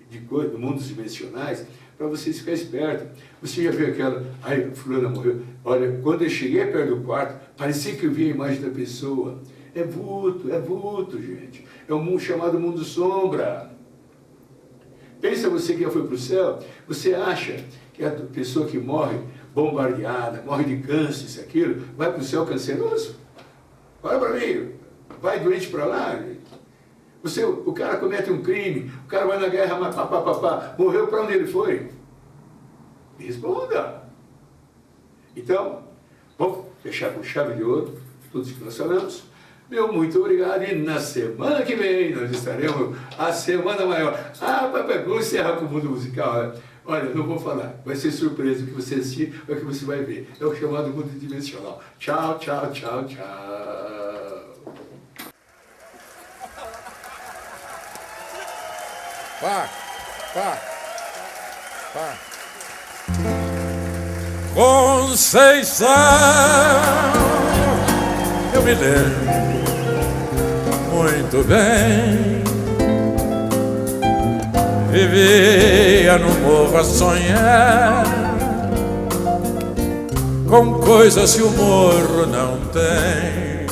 de mundos dimensionais, para vocês ficarem espertos. Você já viu aquela, ai, fulana morreu. Olha, quando eu cheguei perto do quarto, parecia que eu via a imagem da pessoa. É vulto, gente. É um mundo chamado mundo sombra. Pensa você que já foi para o céu, você acha que a pessoa que morre bombardeada, morre de câncer, isso, aquilo, vai para o céu canceroso? Olha para mim, vai doente para lá, gente. O cara comete um crime, o cara vai na guerra, morreu, para onde ele foi? Responda. Então, vamos fechar com chave de ouro tudo isso que nós falamos. Meu muito obrigado, e na semana que vem nós estaremos a semana maior. Papai, vamos encerrar com o mundo musical, né? Olha, não vou falar, vai ser surpresa o que você assistir, é o que você vai ver. É o chamado mundo dimensional. Tchau, tchau, tchau, tchau. Conceição, eu me lembro muito bem. Vivia no morro a sonhar com coisas que o morro não tem.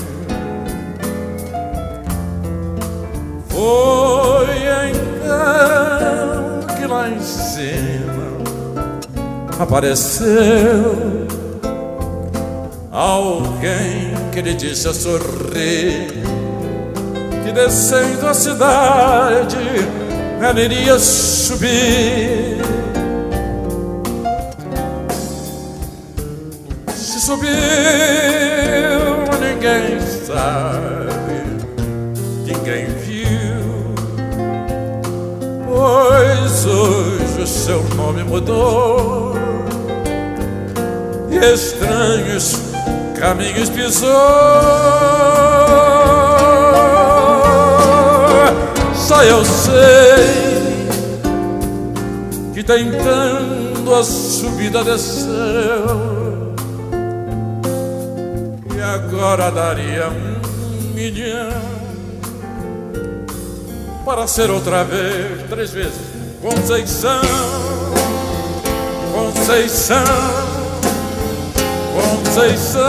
Foi então que lá em cima apareceu alguém que lhe disse a sorrir que descendo a cidade ela iria subir. Se subiu, ninguém sabe, ninguém viu, pois hoje o seu nome mudou e estranhos caminhos pisou. Só eu sei que tentando a subida desceu e agora daria 1 milhão para ser outra vez, 3 vezes Conceição, Conceição, Conceição.